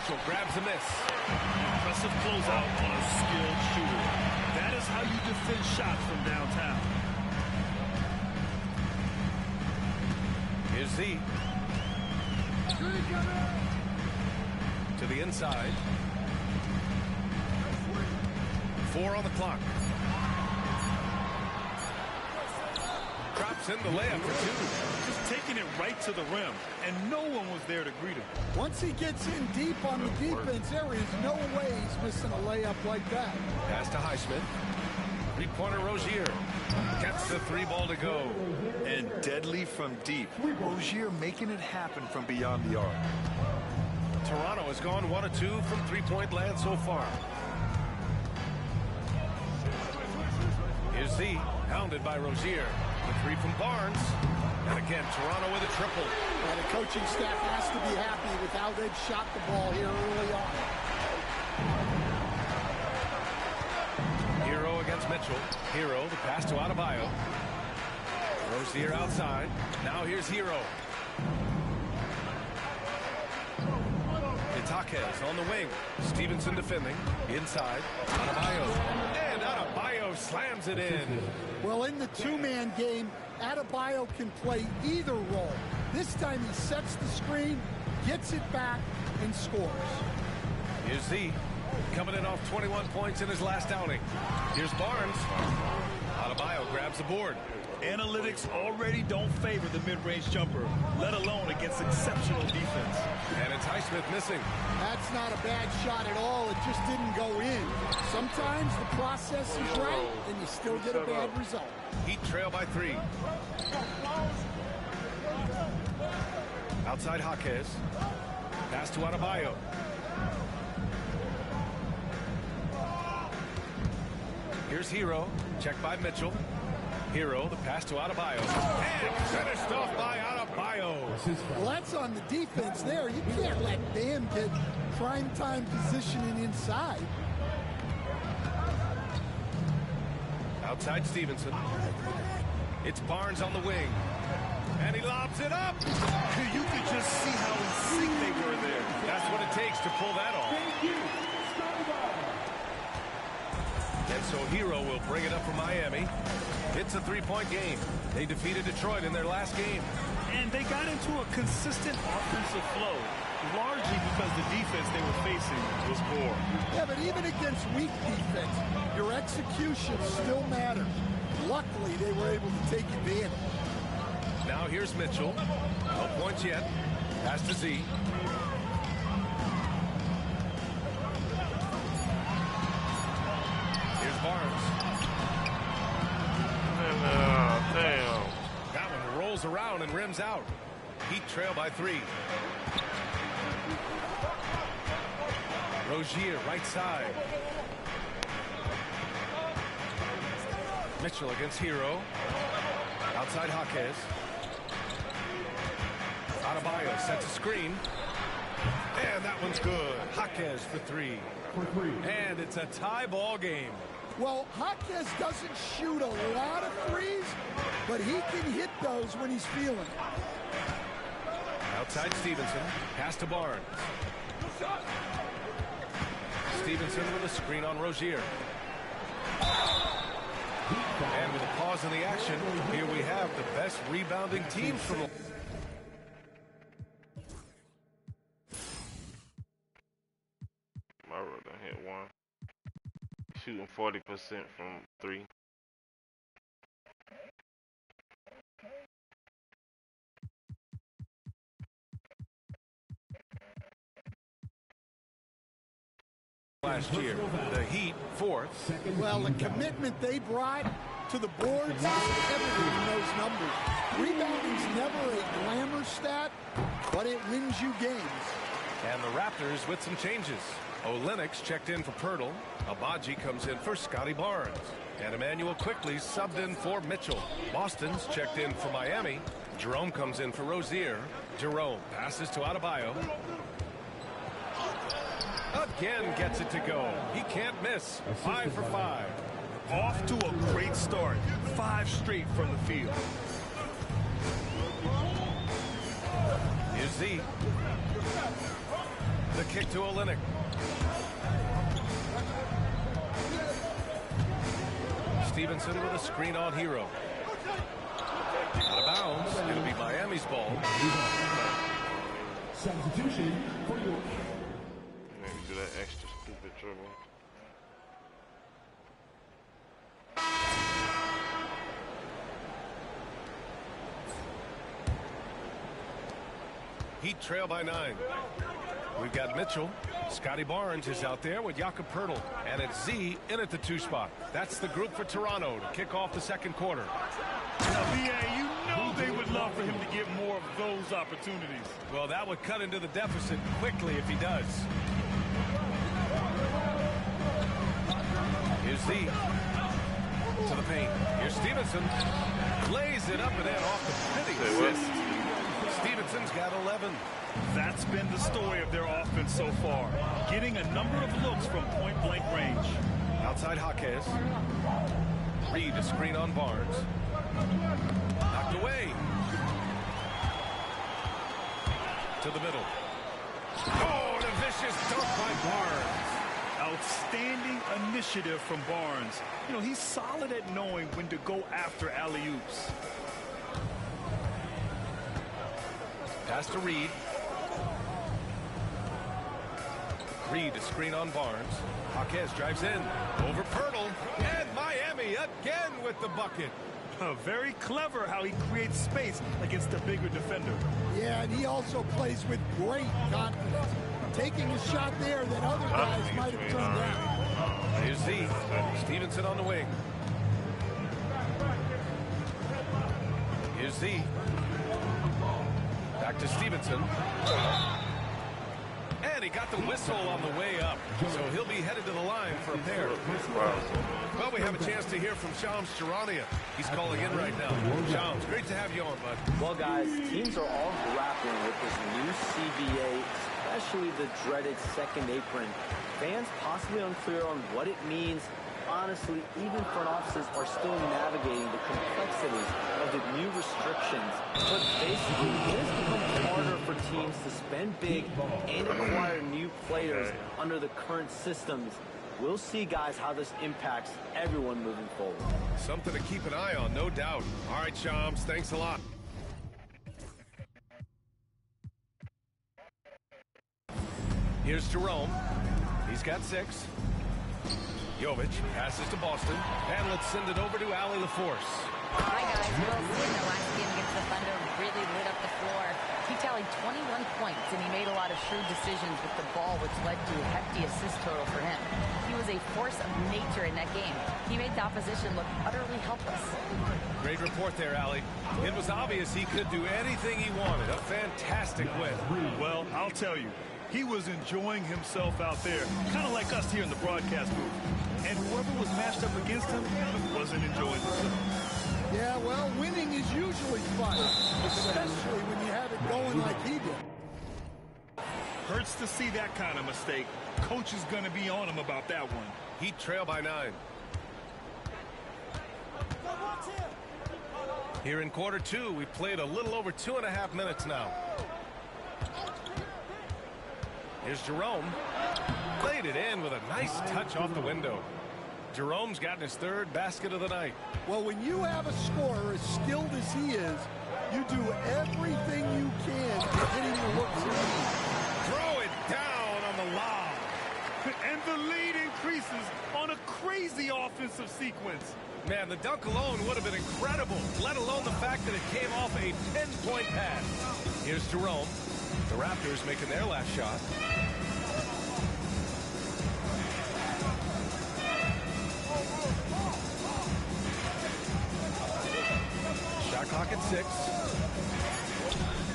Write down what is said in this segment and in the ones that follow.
Mitchell grabs a miss. Impressive closeout on a skilled shooter. That is how you defend shots from downtown. Here's Z. To the inside. 4 on the clock. Drops in the layup for 2. Just taking it right to the rim, and no one was there to greet him. Once he gets in deep on the defense, there is no way he's missing a layup like that. Pass to Highsmith. Three-pointer Rozier. Gets the 3 ball to go. And deadly from deep. Rozier making it happen from beyond the arc. Toronto has gone 1 of 2 from three-point land so far. Here's Z, hounded by Rozier. The 3 from Barnes. And again, Toronto with a triple. And the coaching staff has to be happy with how they've shot the ball here early on. Hero against Mitchell. Hero, the pass to Adebayo. Rozier outside. Now here's Hero. Itakes on the wing. Stevenson defending. Inside. Adebayo. And Adebayo slams it in. Well, in the two-man game, Adebayo can play either role. This time he sets the screen, gets it back, and scores. Here's Z. Coming in off 21 points in his last outing. Here's Barnes. Adebayo grabs the board. Analytics already don't favor the mid-range jumper, let alone against exceptional defense. And it's Highsmith missing. That's not a bad shot at all. It just didn't go in. Sometimes the process is right, and you still get a bad result. Heat trail by 3. Outside Jaquez. Pass to Adebayo. Here's Hero. Checked by Mitchell. Hero, the pass to Adebayo. And finished off by Adebayo. Well, that's on the defense there. You can't let Bam get prime-time positioning inside. Outside Stevenson. It's Barnes on the wing. And he lobs it up. You could just see how in sync they were there. That's what it takes to pull that off. And so Hero will bring it up for Miami. It's a 3-point game. They defeated Detroit in their last game. And they got into a consistent offensive flow, largely because the defense they were facing was poor. Yeah, but even against weak defense, your execution still matters. Luckily, they were able to take advantage. Now here's Mitchell. No points yet. Pass to Z. Here's Barnes. Damn. That one rolls around and rims out. Heat trail by 3. Rozier, right side. Mitchell against Hero. Outside Jaquez. Adebayo sets a screen. And that one's good. Jaquez for 3. And it's a tie ball game. Well, Jaquez doesn't shoot a lot of threes, but he can hit those when he's feeling it. Outside Stevenson. Pass to Barnes. Stevenson with a screen on Rozier. And with a pause in the action, here we have the best rebounding teams from the... My brother hit one. Shooting 40% from 3. Last year, the Heat 4th. Well, the commitment they brought to the boards is evident in those numbers. Rebounding's never a glamour stat, but it wins you games. And the Raptors with some changes. Olynyk checked in for Pirtle. Abaji comes in for Scotty Barnes. And Emmanuel quickly subbed in for Mitchell. Boston's checked in for Miami. Jerome comes in for Rozier. Jerome passes to Adebayo. Again gets it to go. He can't miss. 5 for 5. Off to a great start. 5 straight from the field. Here's Z. The kick to Olynyk. Stevenson with a screen on Hero. Out of bounds. It'll be Miami's ball. Substitution for York. Maybe do that extra stupid dribble. Heat trail by 9. We've got Mitchell. Scotty Barnes is out there with Jakob Poeltl. And it's Z in at the 2 spot. That's the group for Toronto to kick off the second quarter. Now, BA, you know they would love for him to get more of those opportunities. Well, that would cut into the deficit quickly if he does. Here's Z. To the paint. Here's Stevenson. Lays it up and in off the pretty assist. Stevenson's got 11. That's been the story of their offense so far. Getting a number of looks from point-blank range. Outside Jaquez. Reed a screen on Barnes. Knocked away. To the middle. Oh, and a vicious dunk by Barnes. Outstanding initiative from Barnes. You know, he's solid at knowing when to go after alley-oops. Pass to Reed. Reed a screen on Barnes. Jaquez drives in. Over Poeltl. And Miami again with the bucket. Very clever how he creates space against the bigger defender. Yeah, and he also plays with great confidence. Taking a shot there that other guys might have turned down. Here's Z. Stevenson on the wing. Here's Z. Back to Stevenson. And he got the whistle on the way up. So he'll be headed to the line for a pair. Well, we have a chance to hear from Shams Charania. He's calling in right now. Shams, great to have you on, bud. Well, guys, teams are all grappling with this new CBA, especially the dreaded second apron. Fans possibly unclear on what it means. Honestly, even front offices are still navigating the complexities of the new restrictions. But basically, it has become harder for teams to spend big and acquire new players under the current systems. We'll see, guys, how this impacts everyone moving forward. Something to keep an eye on, no doubt. All right, Shams, thanks a lot. Here's Jerome. He's got 6. Jovic passes to Boston, and let's send it over to Allie LaForce. Hi, guys. Will Ford in the last game against the Thunder really lit up the floor. He tallied 21 points, and he made a lot of shrewd decisions with the ball, which led to a hefty assist total for him. He was a force of nature in that game. He made the opposition look utterly helpless. Great report there, Allie. It was obvious he could do anything he wanted. A fantastic win. Well, I'll tell you, he was enjoying himself out there, kind of like us here in the broadcast booth. And whoever was matched up against him wasn't enjoying himself. Yeah, well, winning is usually fun, especially when you have it going like he did. Hurts to see that kind of mistake. Coach is going to be on him about that one. Heat trail by 9. Here in quarter 2, we played a little over 2.5 minutes now. Here's Jerome. Played it in with a nice touch off the window. Jerome's gotten his 3rd basket of the night. Well, when you have a scorer as skilled as he is, you do everything you can to hit him the looks he needs. Throw it down on the lob. And the lead increases on a crazy offensive sequence. Man, the dunk alone would have been incredible, let alone the fact that it came off a pinpoint pass. Here's Jerome. The Raptors making their last shot. Shot clock at 6.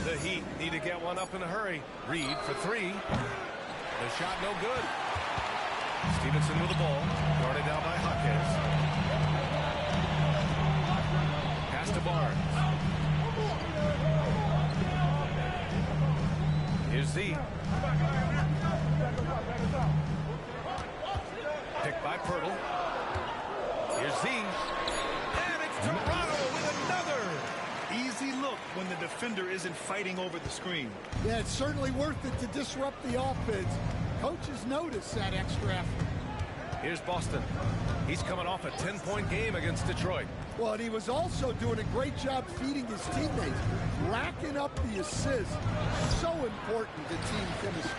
The Heat need to get one up in a hurry. Reed for 3. The shot no good. Stevenson with the ball. Guarded down by Jaquez. Pass to Barnes. Here's Z. Picked by Poeltl. Here's Z. And it's Toronto with another. Easy look out when the defender isn't fighting over the screen. Yeah, it's certainly worth it to disrupt the offense. Coaches notice that extra effort. Here's Boston. He's coming off a 10-point game against Detroit. Well, and he was also doing a great job feeding his teammates, racking up the assists. So important to team chemistry.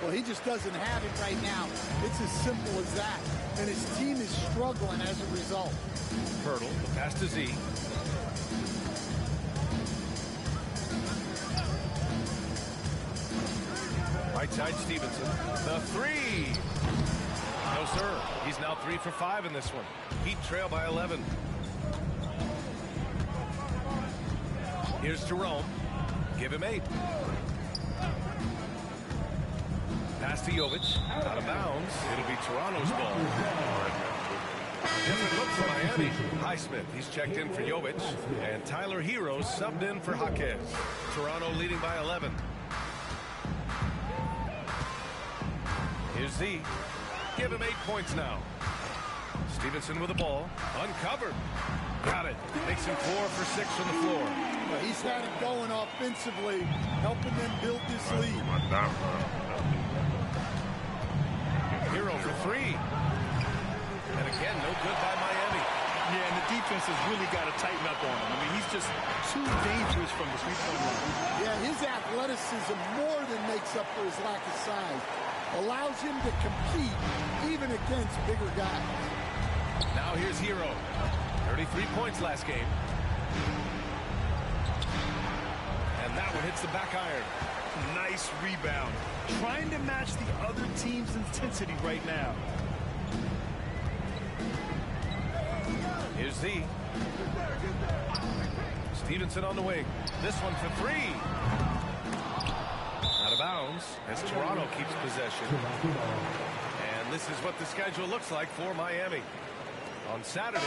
Well, he just doesn't have it right now. It's as simple as that. And his team is struggling as a result. Pirtle, the pass to Z. Right side, Stevenson. The three. No, sir. He's now 3 for 5 in this one. Heat trail by 11. Here's Jerome. Give him 8. Pass to Jovic. Out of bounds. It'll be Toronto's ball. Different look for Miami. Highsmith, he's checked in for Jovic. And Tyler Hero subbed in for Jaquez. Toronto leading by 11. Here's Z. Give him 8 points now. Stevenson with the ball. Uncovered. Got it. Makes him 4 for 6 from the floor. Well, he's had it going offensively, helping them build this lead. Hero for 3. And again, no good by Miami. Yeah, and the defense has really got to tighten up on him. I mean, he's just too dangerous from the three-point line. Yeah, his athleticism more than makes up for his lack of size. Allows him to compete even against bigger guys. Now here's Hero. 33 points last game. And that one hits the back iron. Nice rebound. Trying to match the other team's intensity right now. Here's Z. Stevenson on the wing. This one for 3. Out of bounds as Toronto keeps possession. And this is what the schedule looks like for Miami. On Saturday,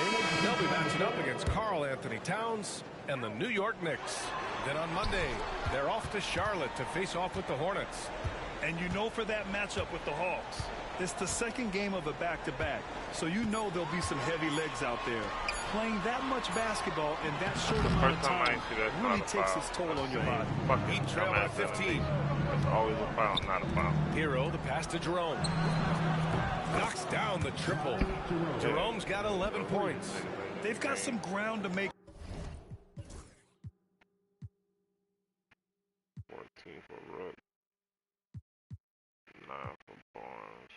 they'll be matching up against Karl Anthony Towns and the New York Knicks. Then on Monday, they're off to Charlotte to face off with the Hornets. And you know for that matchup with the Hawks, it's the second game of a back-to-back, so you know there'll be some heavy legs out there. Playing that much basketball in that short amount of time really takes its toll on your body. Heat trail by 15. That's always a foul, not a foul. Hero, the pass to Jerome. Knocks down the triple. Jerome's got 11 points. They've got some ground to make. 14 for Rook. 9 for Barnes.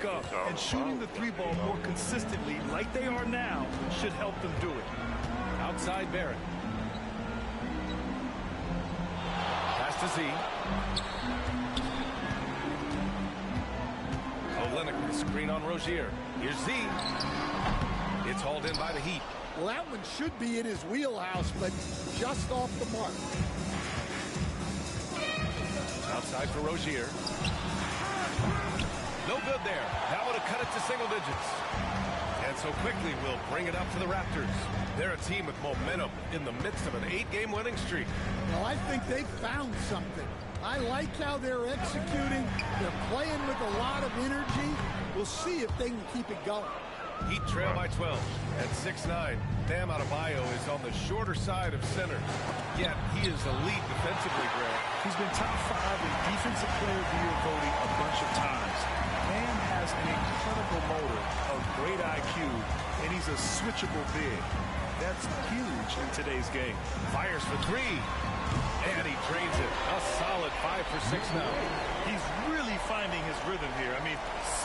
Up and shooting the 3-ball more consistently like they are now should help them do it. Outside Barrett. Pass to Z. Olynyk with a screen on Rozier. Here's Z. It's hauled in by the Heat. Well, that one should be in his wheelhouse, but just off the mark. Outside for Rozier. No good there. That would have cut it to single digits. And so quickly we'll bring it up to the Raptors. They're a team with momentum in the midst of an 8-game winning streak. Well, I think they've found something. I like how they're executing. They're playing with a lot of energy. We'll see if they can keep it going. Heat trail by 12 at 6'9". Bam Adebayo is on the shorter side of center. Yet he is elite defensively, Grant. He's been top 5 in Defensive Player of the Year voting a bunch of times. Bam has an incredible motor, a great IQ, and he's a switchable big. That's huge in today's game. Fires for 3. And he drains it. A solid 5 for 6 now. He's really finding his rhythm here. I mean,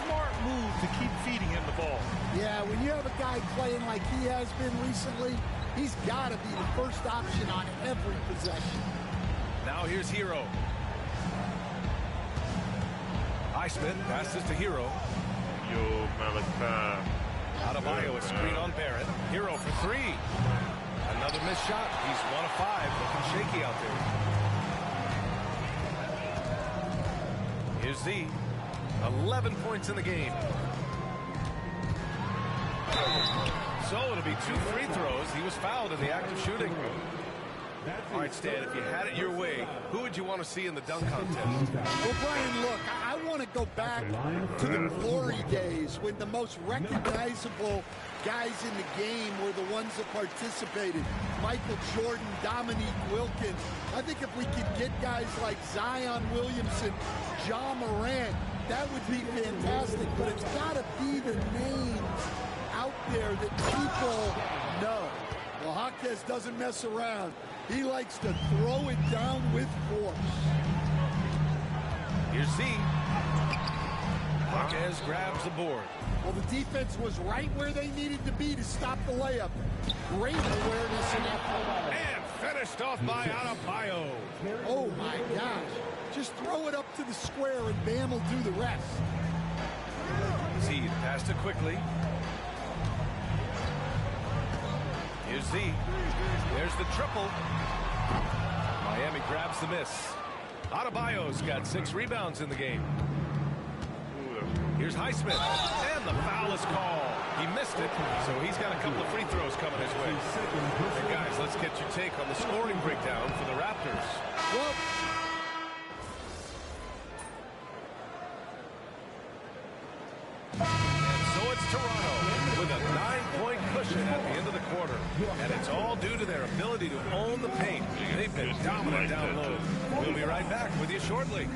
smart move to keep feeding him the ball. Yeah, when you have a guy playing like he has been recently, he's got to be the first option on every possession. Now here's Hero. Highsmith passes to Hero. Yo, Malachi. Adebayo a screen on Barrett. Hero for 3. Another missed shot. He's 1 of 5. Looking shaky out there. Here's Z. 11 points in the game. So it'll be 2 free throws. He was fouled in the act of shooting. All right, Stan, if you had it your way, who would you want to see in the dunk contest? Well, Brian, look, I want to go back to the glory days when the most recognizable guys in the game were the ones that participated. Michael Jordan, Dominique Wilkins. I think if we could get guys like Zion Williamson, Ja Morant, that would be fantastic. But it's got to be the names out there that people know. Well, Jaquez doesn't mess around. He likes to throw it down with force. Here's Z. Jaquez grabs the board. Well, the defense was right where they needed to be to stop the layup. Great awareness in that play. And finished off by Adebayo. Oh, my gosh. Just throw it up to the square and Bam will do the rest. Z passed it quickly. Here's Z. There's the triple. Miami grabs the miss. Adebayo's got 6 rebounds in the game. Here's Highsmith. And the foul is called. He missed it, so he's got a couple of free throws coming his way. Hey guys, let's get your take on the scoring breakdown for the Raptors. Well, so it's Toronto with a 9-point cushion at the end of the quarter. And it's all due to their ability to own the paint. They've been dominant down low. We'll be right back with you shortly.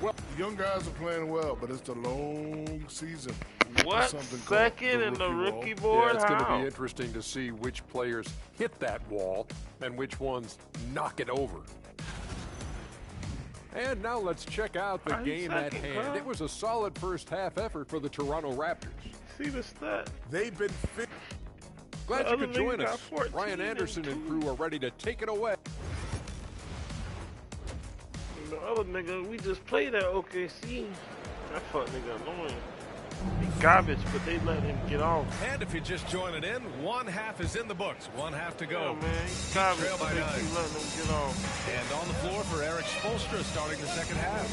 Well, the young guys are playing well, but it's a long season. What? Second in the rookie board? Yeah, it's going to How? be interesting to see which players hit that wall and which ones knock it over. And now let's check out the game at hand. It was a solid first half effort for the Toronto Raptors. See the stat? They've been fit. Glad you could join us. 14 Ryan Anderson and crew are ready to take it away. The other nigga, we just played at OKC. That fuck nigga annoying. He garbage, but they let him get off. And if you're just joining in, one half is in the books. One half to go. Oh, man, he's garbage, Trail by but they 9. keep letting him get off. And on the floor for Eric Spoelstra starting the second half.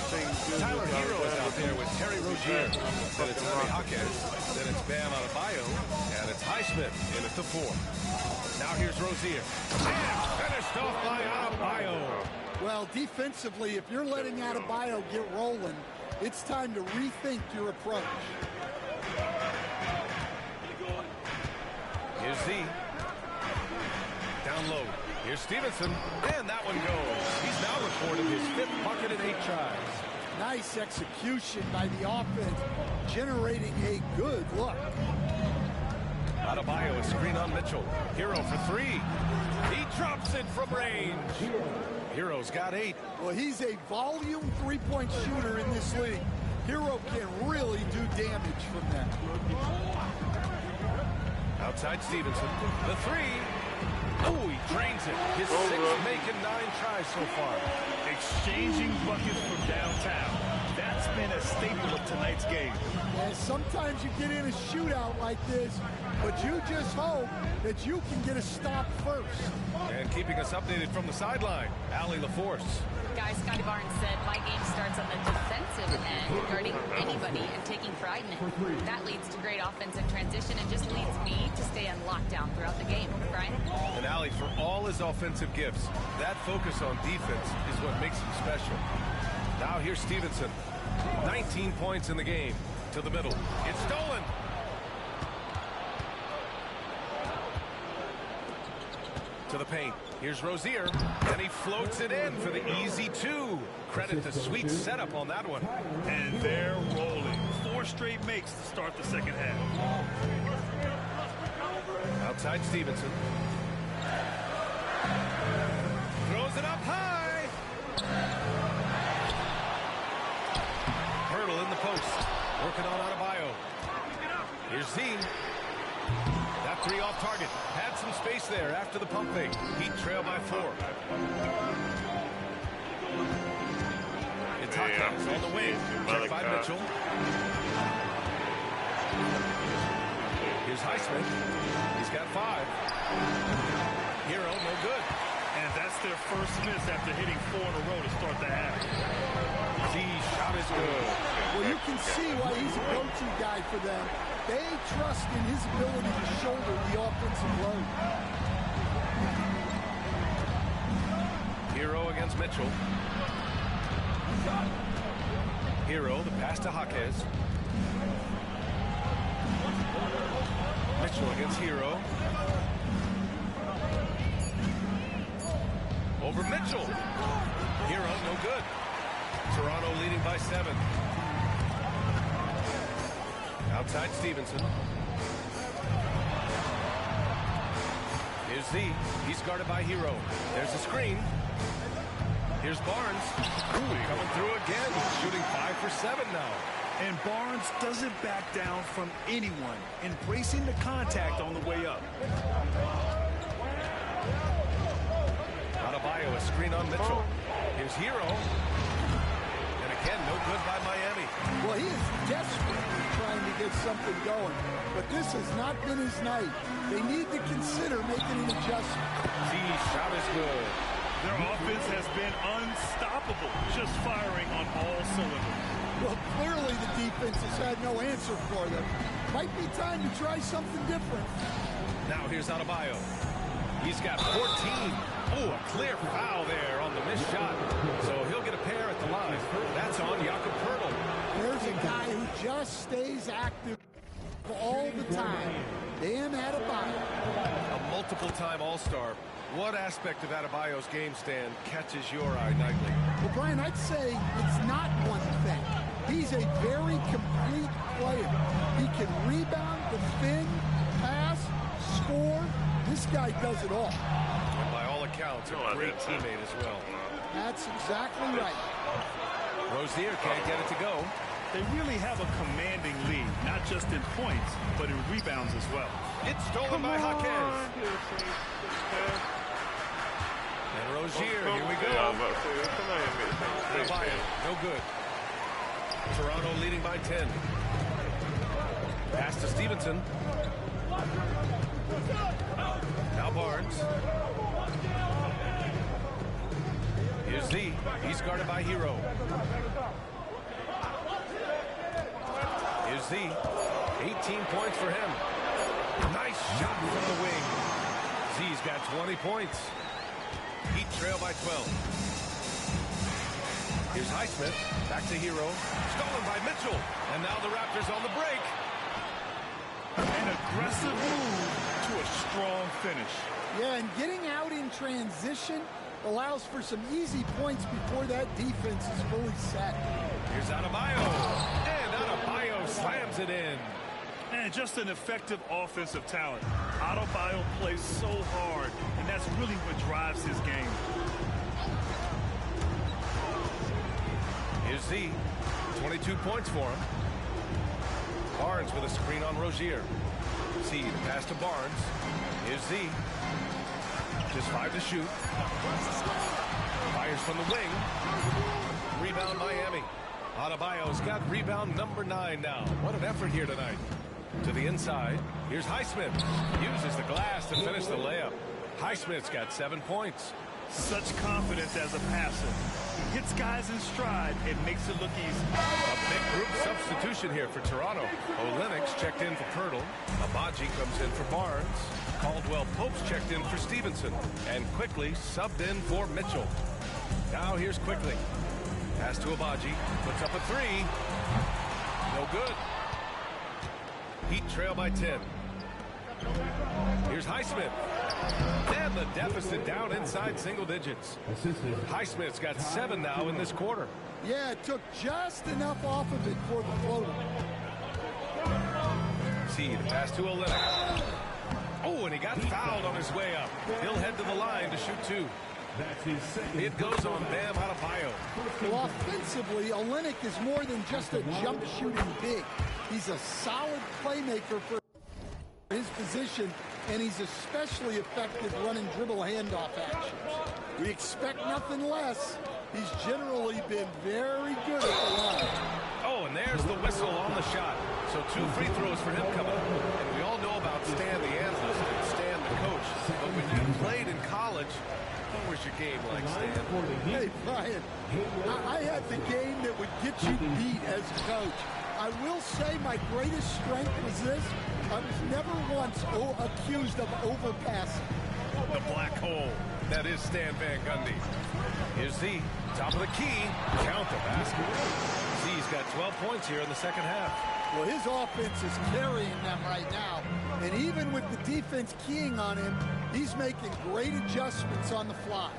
Tyler Hero is out there with Terry Rozier. Then it's Jaime Jaquez. Then it's Bam Adebayo. And it's Highsmith in at the 4. Now here's Rozier. And finished off by Adebayo. well, defensively, if you're letting Adebayo get rolling, it's time to rethink your approach. Here's Z. Down low. Here's Stevenson. And that one goes. He's now recorded his 5th bucket in 8 tries. Nice execution by the offense, generating a good look. Adebayo, a screen on Mitchell. Hero for 3. He drops it from range. Hero's got 8. Well, he's a volume three-point shooter in this league. Hero can really do damage from that. Outside Stevenson. The 3. Oh, he drains it. His 6th making 9 tries so far. Exchanging buckets from downtown. That's been a staple of tonight's game. And sometimes you get in a shootout like this, but you just hope that you can get a stop first. And keeping us updated from the sideline, Allie LaForce. Guys, Scotty Barnes said, my game starts on the defensive end, guarding anybody and taking pride in it. That leads to great offensive transition and just leads me to stay on lockdown throughout the game. Brian? And Allie, for all his offensive gifts, that focus on defense is what makes him special. Now here's Stevenson. 19 points in the game. To the middle. It's stolen. To the paint. Here's Rozier. And he floats it in for the easy 2. Credit the sweet setup on that one. And they're rolling. 4 straight makes to start the second half. Outside Stevenson. Throws it up high. Hurdle in the post. Working on Adebayo. Here's Z. That 3 off target. Had some space there after the pump fake. Heat trail by 4. It's Jaquez on the wing. Check by Mitchell. Here's Highsmith. He's got 5. Hero, no good. And that's their first miss after hitting 4 in a row to start the half. Z shot is good. Well, you can see why he's a go-to guy for them. They trust in his ability to shoulder the offensive load. Hero against Mitchell. Hero, the pass to Jaquez. Mitchell against Hero. Over Mitchell. Hero, no good. Toronto leading by 7. Outside Stevenson. Here's Z. He's guarded by Hero. There's the screen. Here's Barnes. Coming through again. Shooting 5 for 7 now. And Barnes doesn't back down from anyone, embracing the contact on the way up. Adebayo, a screen on Mitchell. Here's Hero. And again, no good by Miami. Well, he is desperately trying to get something going, but this has not been his night. They need to consider making an adjustment. Z shot is good. Their offense has been unstoppable, just firing on all cylinders. Well, clearly the defense has had no answer for them. Might be time to try something different. Now here's Adebayo. He's got 14. Oh, a clear foul there on the missed shot. So he'll get a pair at the line. That's on Jakob Poeltl. There's a guy who just stays active all the time. Dan Adebayo. A multiple-time All-Star. What aspect of Adebayo's game stand catches your eye nightly? Well, Brian, I'd say it's not one thing. He's a very complete player. He can rebound, defend, pass, score. This guy does it all. And by all accounts, a great teammate as well. That's exactly right. Rozier can't get it to go. They really have a commanding lead, not just in points, but in rebounds as well. It's stolen by Jaquez. And Rozier, here we go. Adebayo, no good. Toronto leading by 10. Pass to Stevenson. Now Barnes. Here's Z. He's guarded by Hero. Here's Z. 18 points for him. Nice shot from the wing. Z's got 20 points. Heat trail by 12. Here's Highsmith. Back to Hero. Stolen by Mitchell. And now the Raptors on the break. An aggressive move to a strong finish. Yeah, and getting out in transition allows for some easy points before that defense is fully set. Here's Adebayo. And Adebayo slams it in. And just an effective offensive talent. Adebayo plays so hard, and that's really what drives his game. Here's Z. 22 points for him. Barnes with a screen on Rozier. Z, the pass to Barnes. Here's Z. Just 5 to shoot. Fires from the wing. Rebound Miami. Adebayo's got rebound number 9 now. What an effort here tonight. To the inside. Here's Highsmith. Uses the glass to finish the layup. Highsmith's got 7 points. Such confidence as a passer. He hits guys in stride and makes it look easy. A big group substitution here for Toronto. Olynyk checked in for Poeltl. Abaji comes in for Barnes. Caldwell Pope's checked in for Stevenson. And Quickly subbed in for Mitchell. Now here's Quickly. Pass to Abaji. Puts up a 3. No good. Heat trail by 10. Here's Highsmith. And the deficit down inside single digits. Highsmith's got 7 now in this quarter. Yeah, it took just enough off of it for the floater. See the pass to Olynyk. Oh, and he got fouled on his way up. He'll head to the line to shoot 2. It goes on Bam Adebayo. Well, offensively, Olynyk is more than just a jump shooting big. He's a solid playmaker for his position, and he's especially effective running dribble handoff actions. We expect nothing less. He's generally been very good at the line. Oh, and there's the whistle on the shot. So 2 free throws for him coming up. And we all know about Stan the analyst and Stan the coach. But when you played in college, What was your game like, Stan? Hey, Brian, I had the game that would get you beat as coach. I will say my greatest strength was this. I was never once accused of overpassing. The black hole. That is Stan Van Gundy. Here's Z. Top of the key. Count the basket. Z's got 12 points here in the second half. Well, his offense is carrying them right now. And even with the defense keying on him, he's making great adjustments on the fly.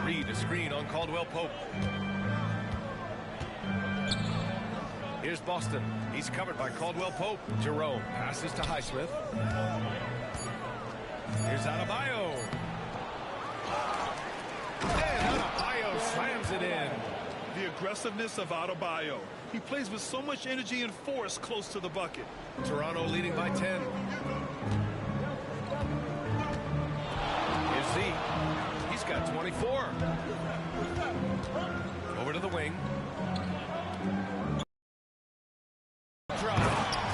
Reed, a screen on Caldwell Pope. Here's Boston. He's covered by Caldwell Pope. Jerome passes to Highsmith. Here's Adebayo. And Adebayo slams it in. The aggressiveness of Adebayo. He plays with so much energy and force close to the bucket. Toronto leading by 10. Here's Z. He's got 24. Over to the wing. Drive.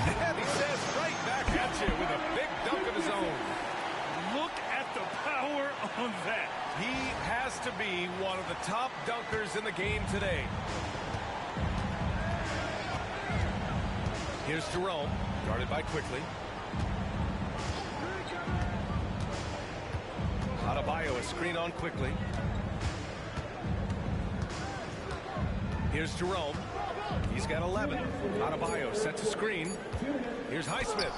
And he says right back at you with a big dunk of his own. Look at the power on that. He has to be one of the top dunkers in the game today. Here's Jerome, guarded by Quickly. Adebayo, a screen on Quickly. Here's Jerome. He's got 11. Adebayo sets a screen. Here's Highsmith.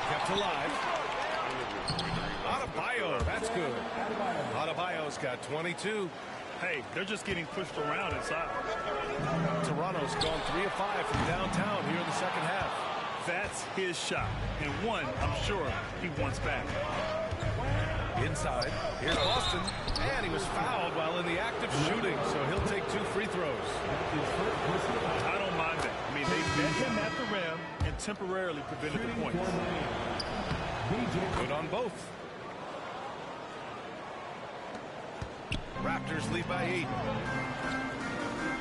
Kept alive. Adebayo, that's good. Adebayo's got 22. Hey, they're just getting pushed around inside. Toronto's gone 3 of 5 from downtown here in the second half. That's his shot. And one, I'm sure, he wants back. Inside, here's Boston. And he was fouled while in the act of shooting, so he'll take 2 free throws. I don't mind that. I mean, they met him at the rim and temporarily prevented the points. Good on both. Raptors lead by 8.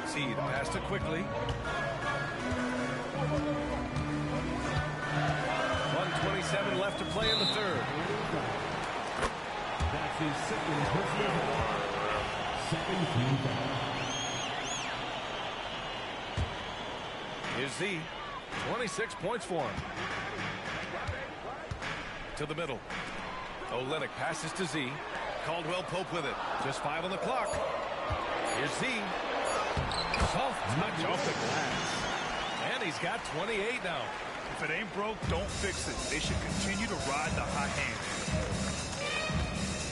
See the pass to Quickly. 1:27 left to play in the third. That's his second personal foul. Second team foul. Here's Z. 26 points for him. To the middle. Olynyk passes to Z. Caldwell Pope with it. Just 5 on the clock. Here's Z. Soft touch off the glass. And he's got 28 now. If it ain't broke, don't fix it. They should continue to ride the hot hand.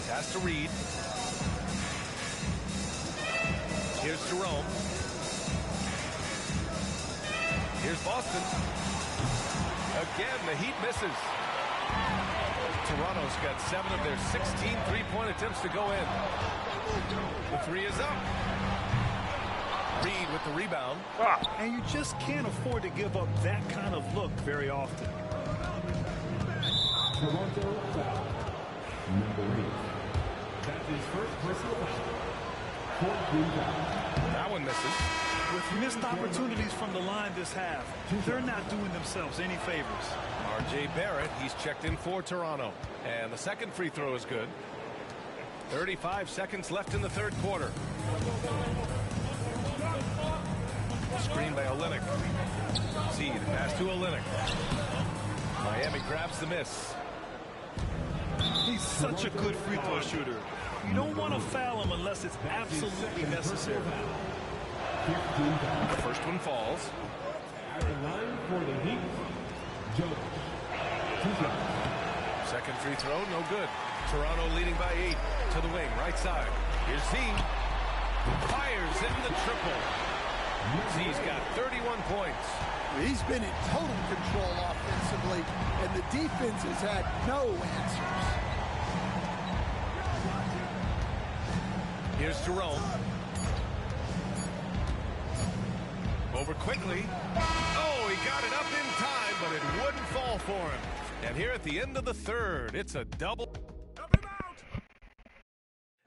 Pass to Reed. Here's Jerome. Here's Boston. Again, the Heat misses. Toronto's got 7 of their 16 three-point attempts to go in. The 3 is up. Reed with the rebound. And you just can't afford to give up that kind of look very often. Toronto foul. Number 8. That's his first personal foul. Fourth team foul. That one misses. With missed opportunities from the line this half, they're not doing themselves any favors. R.J. Barrett, he's checked in for Toronto. And the second free throw is good. 35 seconds left in the third quarter. Screen by Olynyk. See the pass to Olynyk. Miami grabs the miss. He's such a good free throw shooter. You don't want to foul him unless it's absolutely necessary. The first one falls. At the line for the Heat, Joe. Second free throw, no good. Toronto leading by 8 to the wing, right side. Here's Z. Fires in the triple. Z's got 31 points. He's been in total control offensively, and the defense has had no answers. Here's Jerome. Over Quickly. Oh, he got it up in time, but it wouldn't fall for him. And here at the end of the third, it's a double.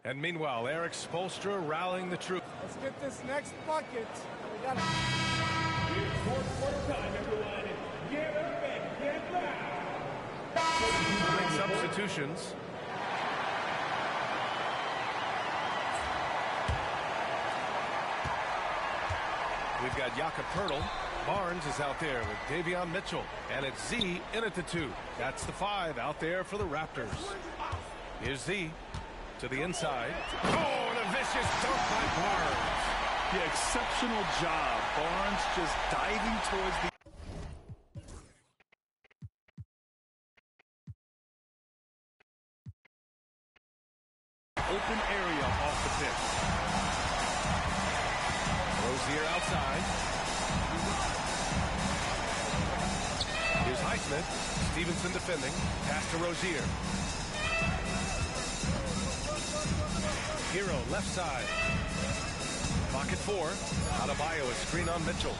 And meanwhile, Eric Spoelstra rallying the troops. Let's get this next bucket. We got it. It's fourth quarter time, everyone. Get up and get loud. Substitutions. We've got Jakob Poeltl. Barnes is out there with Davion Mitchell. And it's Z in at the 2. That's the 5 out there for the Raptors. Here's Z to the inside. Oh, and a vicious dunk by Barnes. Yeah, exceptional job. Barnes just diving towards the open area off the pick. Rozier outside. Here's Highsmith. Stevenson defending. Pass to Rozier. Hero left side. Pocket 4. Adebayo a screen on Mitchell.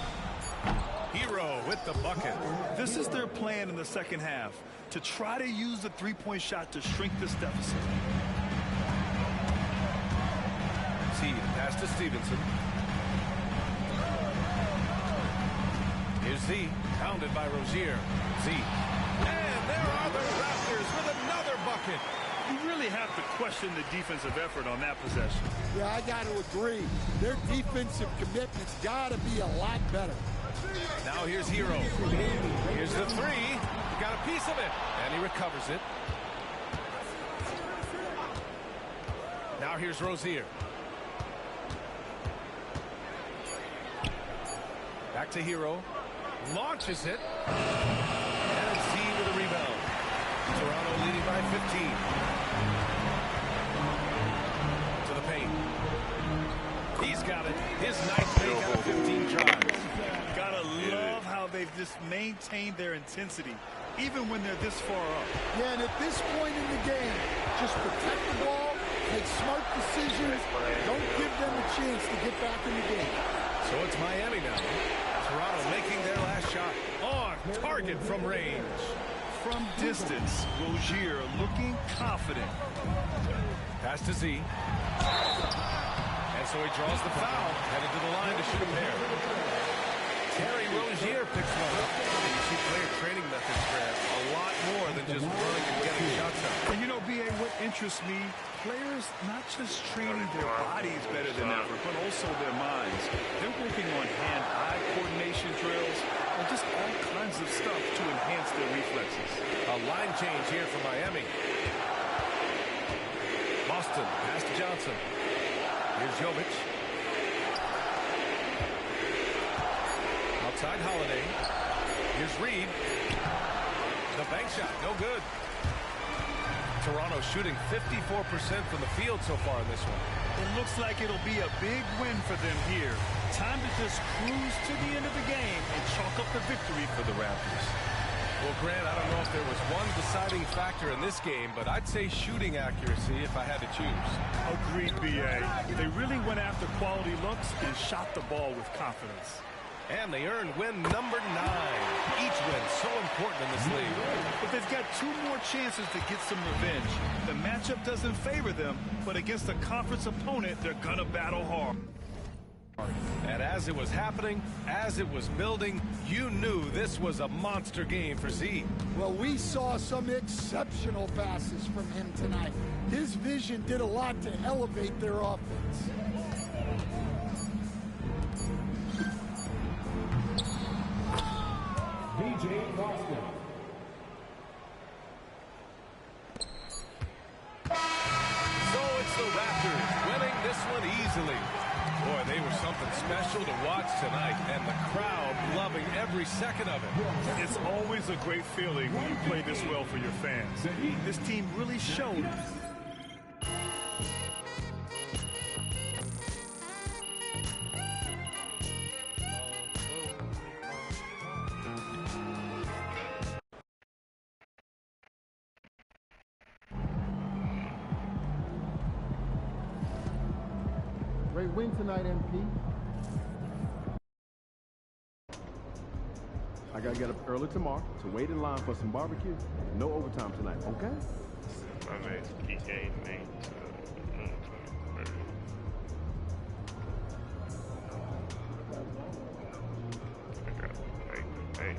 Hero with the bucket. This is their plan in the second half, to try to use the three-point shot to shrink this deficit. Teed pass to Stevenson. Here's Z. Pounded by Rozier. Z. And there are the Raptors with another bucket. You really have to question the defensive effort on that possession. Yeah, I got to agree. Their defensive commitment's got to be a lot better. Now here's Hero. Here's the 3. He got a piece of it, and he recovers it. Now here's Rozier. Back to Hero. Launches it. And Z with a rebound. Toronto leading by 15. To the paint. He's got it. His ninth make out of 15 drives. Gotta love how they've just maintained their intensity, even when they're this far up. Yeah, and at this point in the game, just protect the ball, make smart decisions, don't give them a chance to get back in the game. So it's Miami now. Toronto making their last shot. On target from range. From distance, Rozier looking confident. Pass to Z. And so he draws the foul, headed to the line to shoot a pair. Terry Rozier picks one up. And you see player training methods, Grant, a lot more than just running and getting shots up. And you know, B.A., what interests me, players not just training their bodies better than ever, but also their minds. They're working on hand-eye coordination drills and just all kinds of stuff to enhance their reflexes. A line change here for Miami. Boston, pass to Johnson. Here's Jovic. Outside Holiday. Here's Reed. The bank shot, no good. Toronto shooting 54% from the field so far in this one. It looks like it'll be a big win for them here. Time to just cruise to the end of the game and chalk up the victory for the Raptors. Well, Grant, I don't know if there was one deciding factor in this game, but I'd say shooting accuracy if I had to choose. Agreed, B.A. They really went after quality looks and shot the ball with confidence. And they earned win number 9. Each win so important in this league. But they've got 2 more chances to get some revenge. The matchup doesn't favor them, but against a conference opponent, they're gonna battle hard. And as it was happening, as it was building, you knew this was a monster game for Z. Well, we saw some exceptional passes from him tonight. His vision did a lot to elevate their offense. DJ Boston. So it's the Raptors winning this one easily. Boy, they were something special to watch tonight, and the crowd loving every second of it. It's always a great feeling when you play this well for your fans. This team really showed. Great win tonight, MP. I gotta get up early tomorrow to wait in line for some barbecue. No overtime tonight, okay? My name's PK Nate. Hey.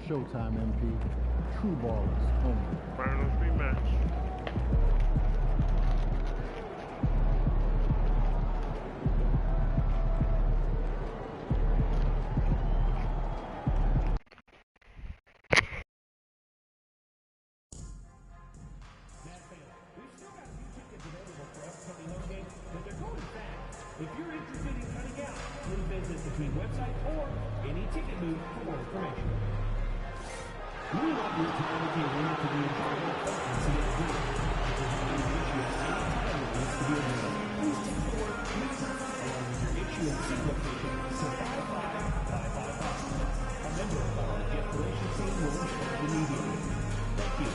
Showtime, MP. True ballers only. Finals rematch. If you're interested in cutting out, please visit the team website or any ticket booth for more information. We want your time to be able to be enjoyable and see it good. If there's any HUFC title needs to be available, please text the word "Pizza" along with your HUFC location to 55555 Boston. A member of our gift collection team will respond immediately. Thank you.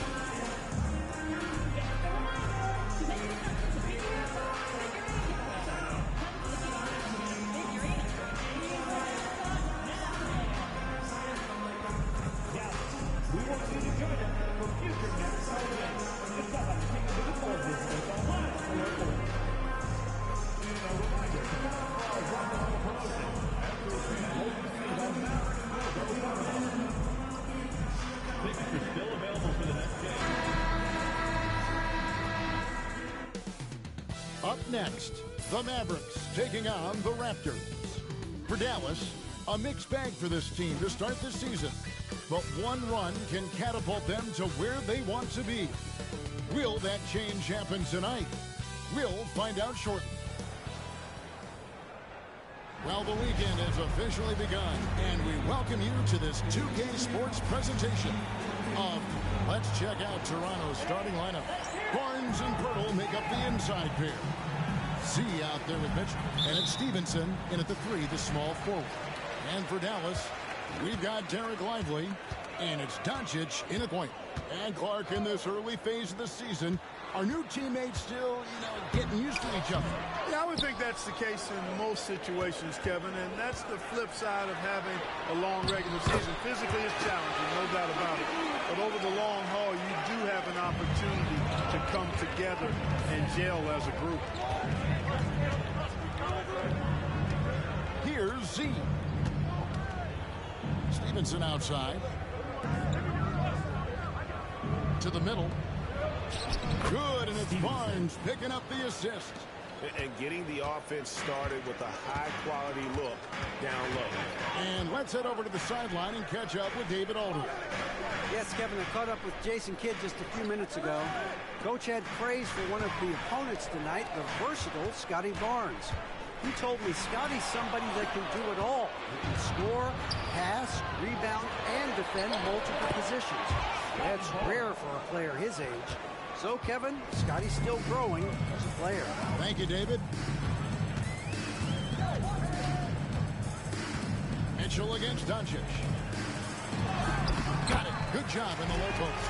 Up next, the Mavericks taking on the Raptors. For Dallas, a mixed bag for this team to start the season, but one run can catapult them to where they want to be. Will that change happen tonight? We'll find out shortly. Well, the weekend has officially begun, and we welcome you to this 2K Sports presentation of Let's Check Out Toronto's starting lineup. Barnes and Pirtle make up the inside pair. Z out there with Mitchell, and it's Stevenson in at the 3, the small forward. And for Dallas, we've got Derek Lively, and it's Doncic in at point. And Clark, in this early phase of the season, our new teammates still, getting used to each other. Yeah, I would think that's the case in most situations, Kevin, and that's the flip side of having a long regular season. Physically, it's challenging, no doubt about it. But over the long haul, you do have an opportunity to come together and gel as a group. Here's Z. Stevenson outside. To the middle. Good, and it's Barnes picking up the assist. And getting the offense started with a high-quality look down low. And let's head over to the sideline and catch up with David Aldridge. Yes, Kevin, I caught up with Jason Kidd just a few minutes ago. Coach had praise for one of the opponents tonight, the versatile Scotty Barnes. He told me Scotty's somebody that can do it all. He can score, pass, rebound, and defend multiple positions. That's rare for a player his age. So, Kevin, Scotty's still growing as a player. Thank you, David. Mitchell against Doncic. Got it. Good job in the low post.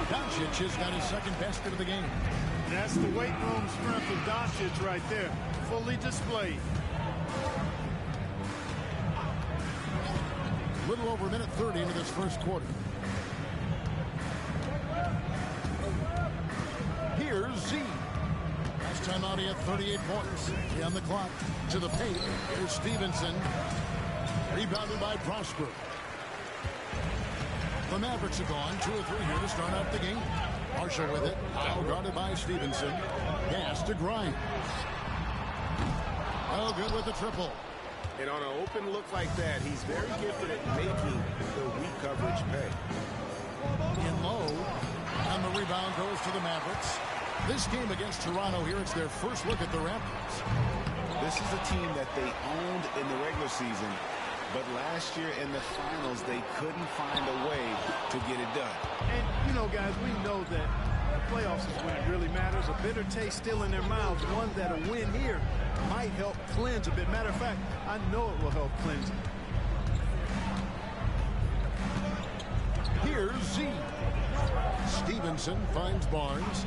Doncic has got his second basket of the game. That's the weight room strength of Doncic right there. Fully displayed. A little over a minute 30 into this first quarter. Here's Z. Last time out he had 38 points. He on the clock. To the paint. Here's Stevenson. Rebounded by Prosper. The Mavericks are gone. 2 or 3 here to start out the game. Marshall with it. Now guarded by Stevenson. Pass to Grimes. Oh, good with the triple. And on an open look like that, he's very gifted at making the weak coverage pay. In low. And the rebound goes to the Mavericks. This game against Toronto here, it's their first look at the Raptors. This is a team that they owned in the regular season, but last year in the finals, they couldn't find a way to get it done. And, guys, we know that the playoffs is when it really matters. A bitter taste still in their mouths. One that a win here might help cleanse a bit. Matter of fact, I know it will help cleanse it. Here's Z. Stevenson finds Barnes.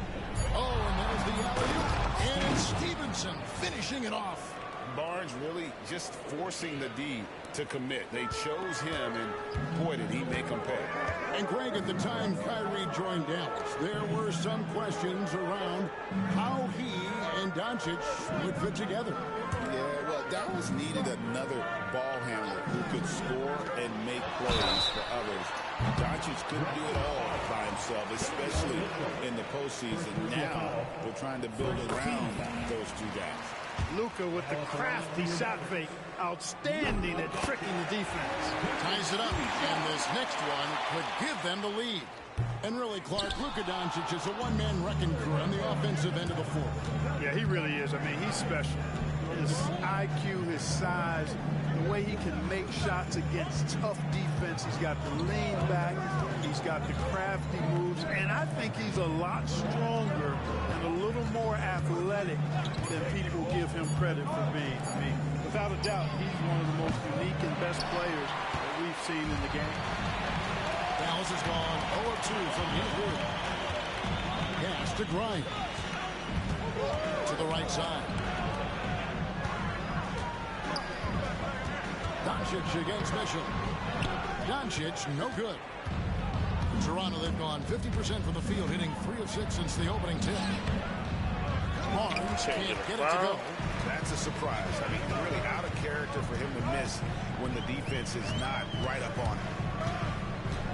Oh, and there's the alley-oop. And it's Stevenson finishing it off. Barnes really just forcing the D to commit. They chose him, and boy, did he make them pay. And Greg, at the time Kyrie joined Dallas, there were some questions around how he and Doncic would fit together. Yeah, well, Dallas needed another ball handler who could score and make plays for others. Doncic couldn't do it all by himself, especially in the postseason. Now they're trying to build around those two guys. Luka with the crafty shot fake. Outstanding at tricking the defense. Ties it up, and this next one could give them the lead. And really, Clark, Luka Doncic is a one-man wrecking crew on the offensive end of the floor. Yeah, he really is. I mean, he's special. His IQ, his size, the way he can make shots against tough defense. He's got the lean back. He's got the crafty moves. And I think he's a lot stronger and a little more athletic than people give him credit for being. I mean, without a doubt, he's one of the most unique and best players that we've seen in the game. Dallas has gone 0-2 from his group. Pass to Grimes. To the right side. Doncic against Mitchell. Doncic, no good. Toronto, they've gone 50% from the field, hitting 3 of 6 since the opening tip. Barnes can't get it to go. That's a surprise. I mean, really out of character for him to miss when the defense is not right up on him.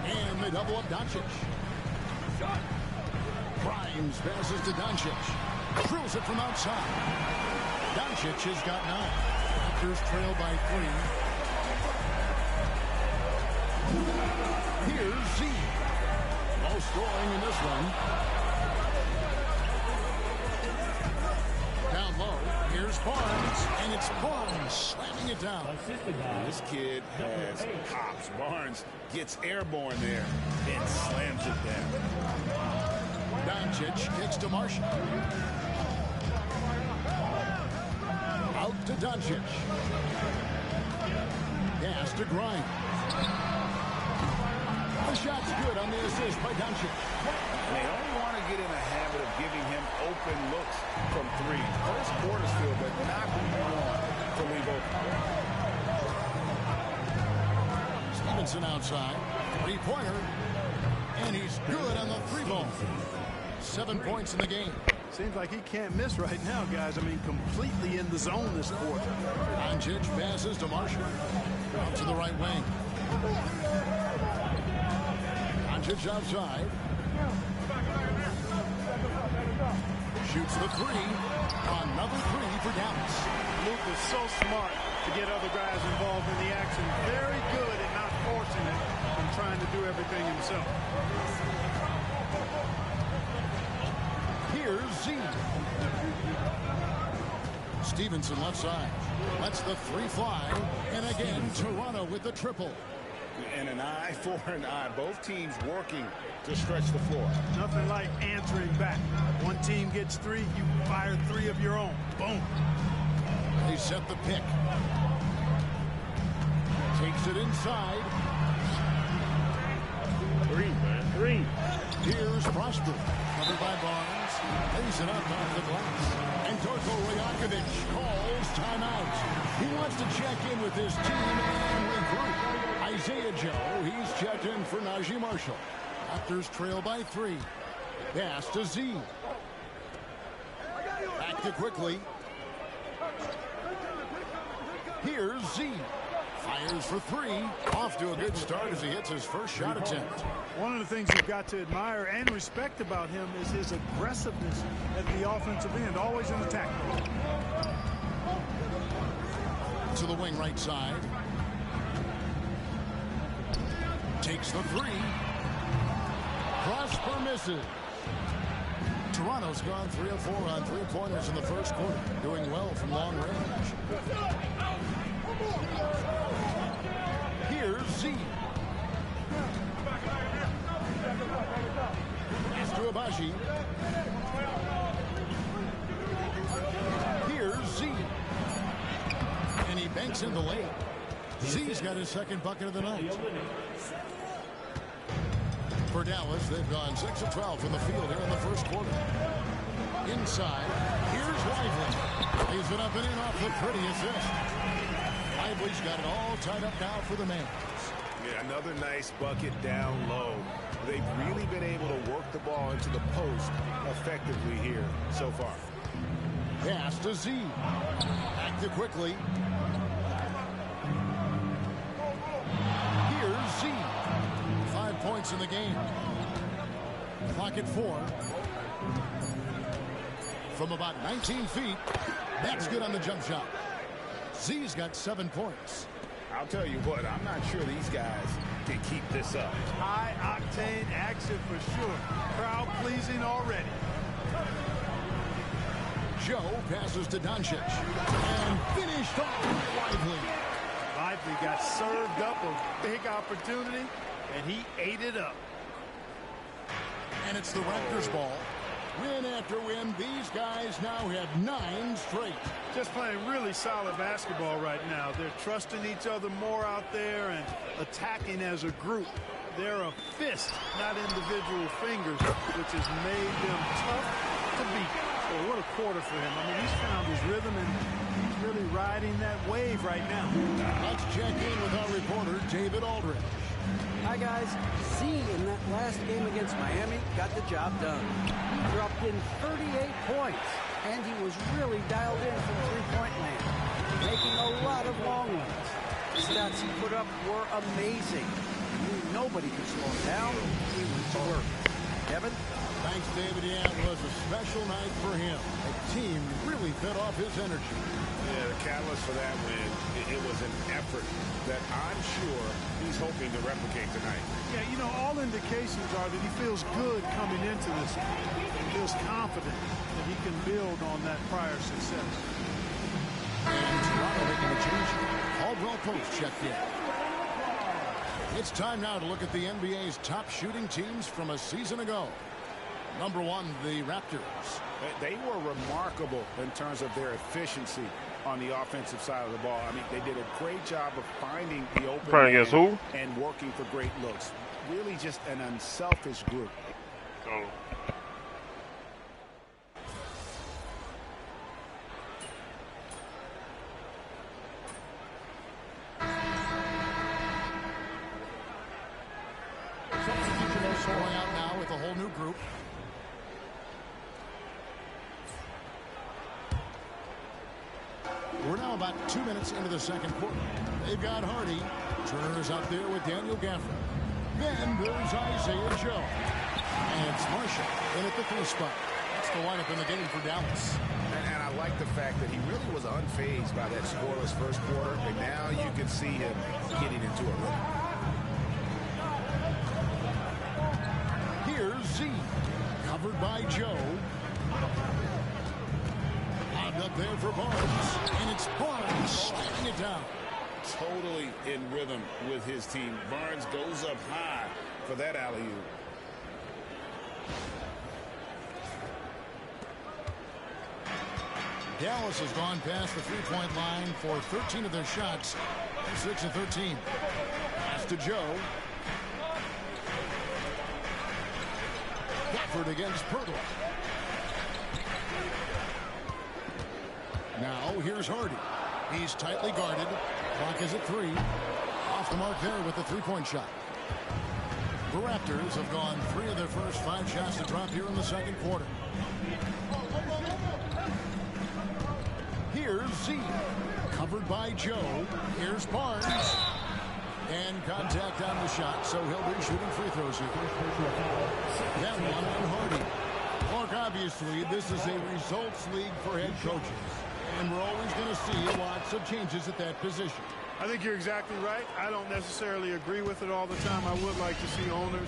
And they double up Doncic. Grimes passes to Doncic. Drills it from outside. Doncic has got 9. Raptors trail by 3. Here's Z. No scoring in this one. Down low. Here's Barnes. And it's Barnes slamming it down. This kid has hops. Barnes gets airborne there and slams it down. Doncic kicks to Marshall. Out to Doncic. Pass to Grimes. The shot's good on the assist by Doncic. They only want to get in a habit of giving him open looks from 3. First quarter's field, but not who you want to leave open. Stevenson outside. 3-pointer. And he's good on the 3-ball. 7 points in the game. Seems like he can't miss right now, guys. I mean, completely in the zone this quarter. Doncic passes to Marshall. Out to the right wing. Doncic outside. Shoots the 3. Another 3 for Dallas. Luke is so smart to get other guys involved in the action. Very good at not forcing it and trying to do everything himself. Here's Z. Stevenson left side. Lets the 3 fly. And again, Toronto with the triple. And an eye for an eye. Both teams working to stretch the floor. Nothing like answering back. One team gets 3, you fire 3 of your own. Boom. They set the pick. Takes it inside. 3, man. 3. Here's Prosper. Covered by Barnes. Lays it up on the glass. And Dorko Rajakovic calls timeout. He wants to check in with his team and regroup. Isaiah Joe, he's checked in for Najee Marshall. Raptors trail by 3. Pass to Z. Back to quickly. Here's Z. Fires for 3. Off to a good start as he hits his first shot attempt. One of the things you've got to admire and respect about him is his aggressiveness at the offensive end, always in attack. To the wing right side. Takes the 3. Prosper misses. Toronto's gone 3 of 4 on 3-pointers in the first quarter. Doing well from long range. Here's Z. Pass to Abaji. Here's Z. And he banks in the lane. Z's got his second bucket of the night. For Dallas, they've gone 6 of 12 from the field here in the first quarter. Inside, here's Lively. Lays it up and in off the pretty assist. Lively's got it all tied up now for the Mavs. Yeah, another nice bucket down low. They've really been able to work the ball into the post effectively here so far. Pass to Z. Back to quickly. Here's Z. 5 points in the game. Clock at 4. From about 19 feet. That's good on the jump shot. Z's got 7 points. I'll tell you what, I'm not sure these guys can keep this up. High-octane action for sure. Crowd-pleasing already. Joe passes to Doncic. And finished off by Lively. Lively got served up a big opportunity, and he ate it up. And it's the Raptors ball. Win after win, these guys now have 9 straight. Just playing really solid basketball right now. They're trusting each other more out there and attacking as a group. They're a fist, not individual fingers, which has made them tough to beat. Well, what a quarter for him. I mean, he's found his rhythm, and he's really riding that wave right now. Let's check in with our reporter, David Aldridge. Hi, guys. Z in that last game against Miami got the job done. He dropped in 38 points, and he was really dialed in from three-point land, making a lot of long ones. The stats he put up were amazing. Nobody could slow him down. He went to work. Kevin? Thanks, David. Yeah, it was a special night for him. The team really fed off his energy. Yeah, the catalyst for that win, it was an effort that I'm sure he's hoping to replicate tonight. Yeah, you know, all indications are that he feels good coming into this. He feels confident that he can build on that prior success. And Toronto making a change. Caldwell Post checked in. It's time now to look at the NBA's top shooting teams from a season ago. Number 1, the Raptors. They were remarkable in terms of their efficiency on the offensive side of the ball. I mean, they did a great job of finding the open man and working for great looks. Really just an unselfish group. Oh. Substitution going out now with a whole new group. We're now about 2 minutes into the second quarter. They've got Hardy. Turner's out there with Daniel Gafford. Then there's Isaiah Joe. And it's Marshall in at the 3 spot. That's the lineup in the game for Dallas. And I like the fact that he really was unfazed by that scoreless first quarter. And now you can see him getting into a rhythm. Here's Z. Covered by Joe. Up there for Barnes, and it's Barnes stacking it down. Totally in rhythm with his team. Barnes goes up high for that alley-oop. Dallas has gone past the three-point line for 13 of their shots. They're 6 of 13. Pass to Joe. Gafford against Pirtle. Now, here's Hardy. He's tightly guarded. Clock is at 3. Off the mark there with the three-point shot. The Raptors have gone 3 of their first 5 shots to drop here in the second quarter. Here's Z. Covered by Joe. Here's Barnes. And contact on the shot, so he'll be shooting free throws here. That one on Hardy. Look, obviously, this is a results league for head coaches. And we're always going to see lots of changes at that position. I think you're exactly right. I don't necessarily agree with it all the time. I would like to see owners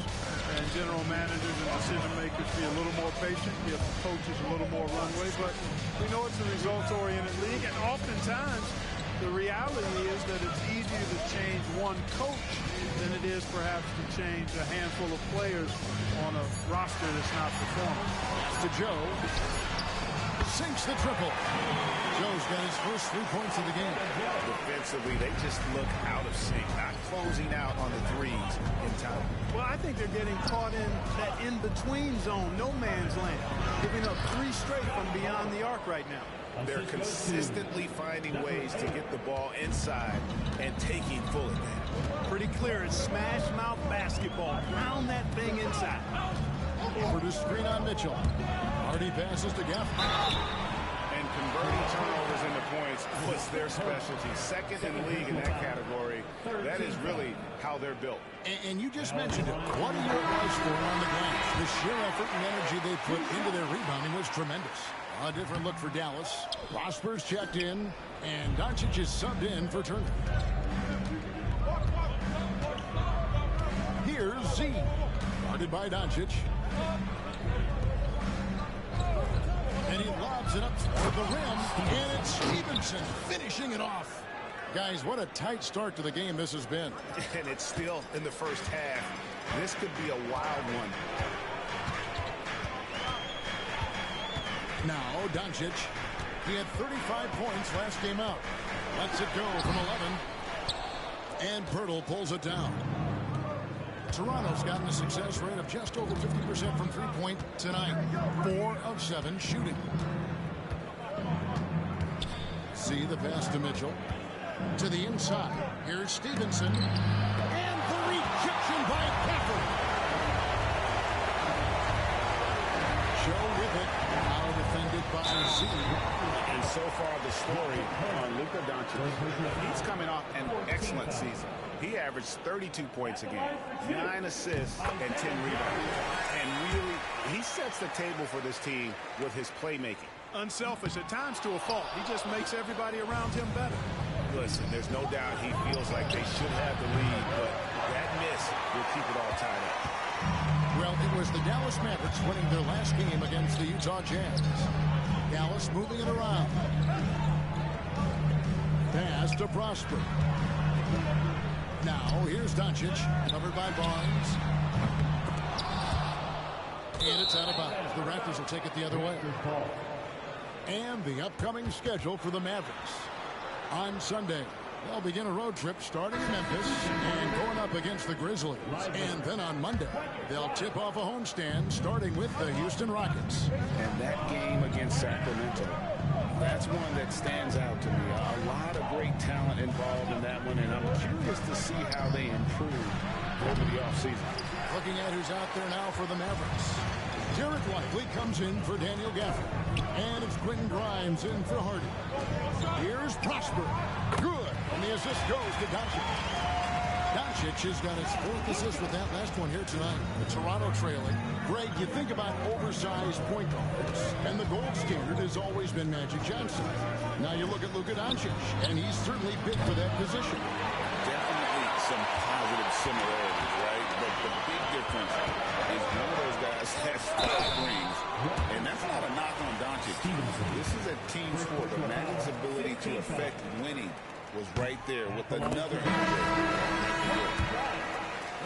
and general managers and decision makers be a little more patient, give coaches a little more runway. But we know it's a results-oriented league, and oftentimes the reality is that it's easier to change one coach than it is perhaps to change a handful of players on a roster that's not performing. To Joe. Sinks the triple. Joe's got his first 3 points of the game. Defensively, they just look out of sync, not closing out on the threes in time. Well, I think they're getting caught in that in-between zone, no man's land, giving up 3 straight from beyond the arc right now. They're consistently finding ways to get the ball inside and taking full advantage. Pretty clear, it's smash mouth basketball. Pound that thing inside. Over to screen on Mitchell. Hardy passes to Gafford. And converting turnovers into points was their specialty. Second in the league in that category. That is really how they're built. And you just mentioned it. What a year it was for them on the glass. The sheer effort and energy they put into their rebounding was tremendous. A different look for Dallas. Prosper's checked in, and Doncic is subbed in for Turner. Here's Z. Guarded by Doncic. And he lobs it up for the rim, and it's Stevenson finishing it off. Guys, what a tight start to the game this has been. And it's still in the first half. This could be a wild one. Now, Doncic. He had 35 points last game out. Lets it go from 11. And Pirtle pulls it down. Toronto's gotten a success rate of just over 50% from three-point tonight. 4 of 7 shooting. See the pass to Mitchell. To the inside. Here's Stevenson. And the rejection by Gafford. Joe with it. Now defended by Z. And so far the story on Luka Doncic. He's coming off an excellent season. He averaged 32 points a game, 9 assists, and 10 rebounds. And really, he sets the table for this team with his playmaking. Unselfish at times to a fault. He just makes everybody around him better. Listen, there's no doubt he feels like they should have the lead, but that miss will keep it all tied up. Well, it was the Dallas Mavericks winning their last game against the Utah Jazz. Dallas moving it around. Pass to Prosper. Now, here's Doncic, covered by Barnes. And it's out of bounds. The Raptors will take it the other way. And the upcoming schedule for the Mavericks. On Sunday, they'll begin a road trip starting in Memphis and going up against the Grizzlies. And then on Monday, they'll tip off a homestand starting with the Houston Rockets. And that game against Sacramento, that's one that stands out to me. A lot of great talent involved in that one, and I'm curious to see how they improve over the offseason. Looking at who's out there now for the Mavericks. Jared Lively comes in for Daniel Gafford. And it's Quentin Grimes in for Hardy. Here's Prosper. Good. And the assist goes to Doncic. Doncic has got his 4th assist with that last one here tonight. The Toronto trailing. Greg, you think about oversized point guards, and the gold standard has always been Magic Johnson. Now you look at Luka Doncic, and he's certainly big for that position. Definitely some positive similarities, right? But the big difference is one of those guys has 5 rings, and that's not a knock on Doncic. This is a team sport. The Magic's ability to affect winning was right there with another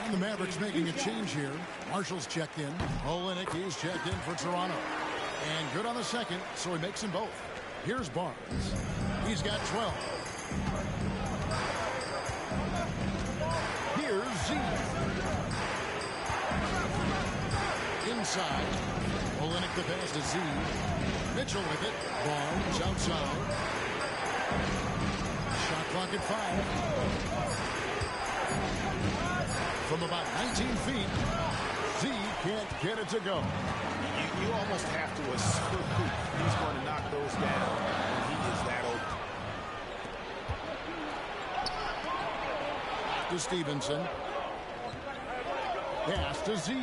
And the Mavericks making a change here. Marshall's checked in. Olynyk, he's checked in for Toronto. And good on the second, so he makes them both. Here's Barnes. He's got 12. Here's Z. Inside. Olynyk the pass to Z. Mitchell with it. Barnes outside. Shot clock at 5. From about 19 feet, Z can't get it to go. You almost have to assume he's going to knock those down when he is that open. To Stevenson. Pass to Z.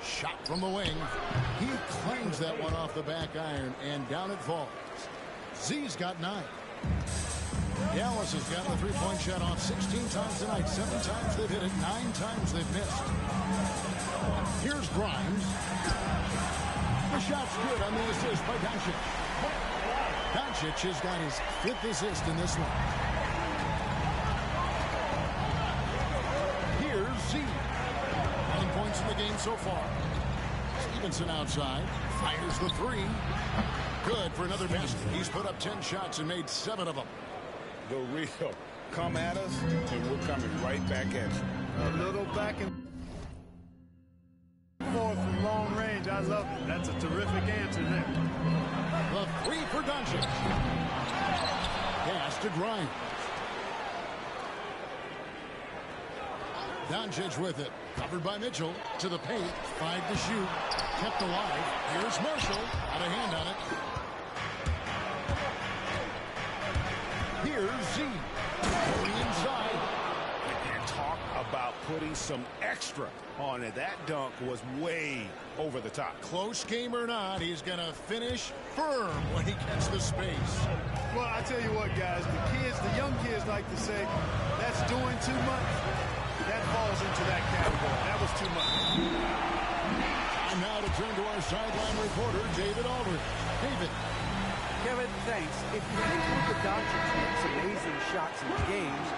Shot from the wing. He claims that one off the back iron, and down it falls. Z's got 9. Dallas has gotten a 3-point shot off 16 times tonight. 7 times they've hit it. 9 times they've missed. Here's Grimes. The shot's good on the assist by Doncic. Doncic has got his 5th assist in this one. Here's Z. 9 points in the game so far. Stevenson outside. Fires the 3. Good for another basket. He's put up 10 shots and made 7 of them. The real. Come at us, and we're coming right back at you. A little back and forth from long range. I love it. That's a terrific answer there. The 3 for Doncic. Pass to Grimes. Doncic with it. Covered by Mitchell. To the paint. 5 to shoot. Kept alive. Here's Marshall. Got a hand on it. Here's Z. Going inside. And talk about putting some extra on it. That dunk was way over the top. Close game or not, he's going to finish firm when he gets the space. Well, I tell you what, guys, the young kids like to say, that's doing too much. That falls into that category. That was too much. And now to turn to our sideline reporter, David Aldridge. David. Kevin, thanks. If you think Luka Doncic makes amazing shots in games,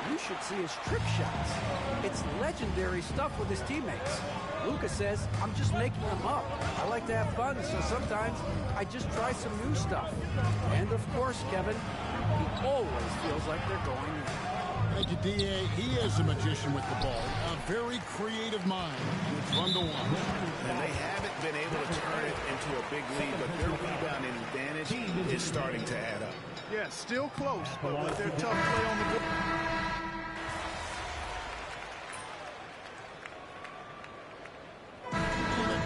you should see his trick shots. It's legendary stuff with his teammates. Luka says, I'm just making them up. I like to have fun, so sometimes I just try some new stuff. And of course, Kevin, he always feels like they're going in. Thank you, D.A. He is a magician with the ball. A very creative mind. And it's fun to watch. And they haven't been able to turn it into a big lead, but their rebounding advantage is starting to add up. Yeah, still close, but with their tough play on the good.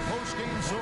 Post-game so.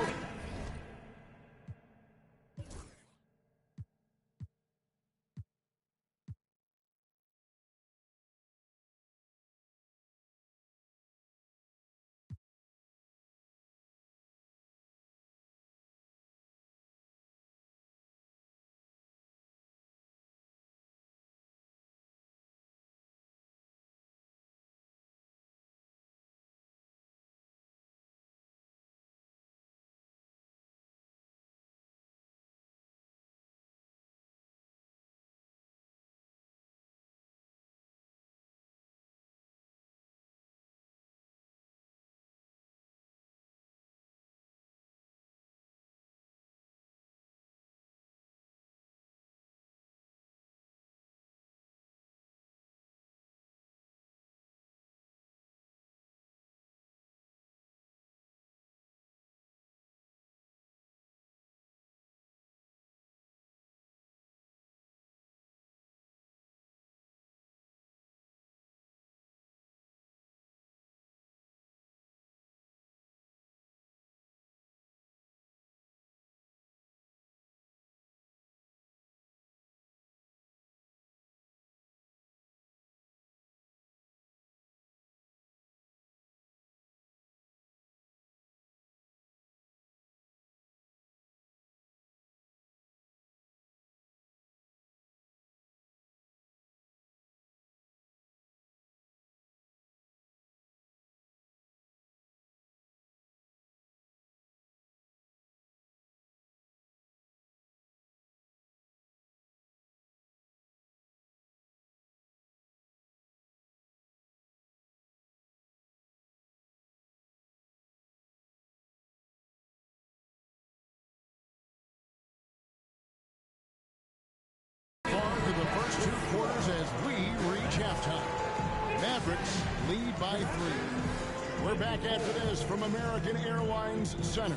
The first 2 quarters as we reach halftime. Mavericks lead by 3. We're back after this from American Airlines Center.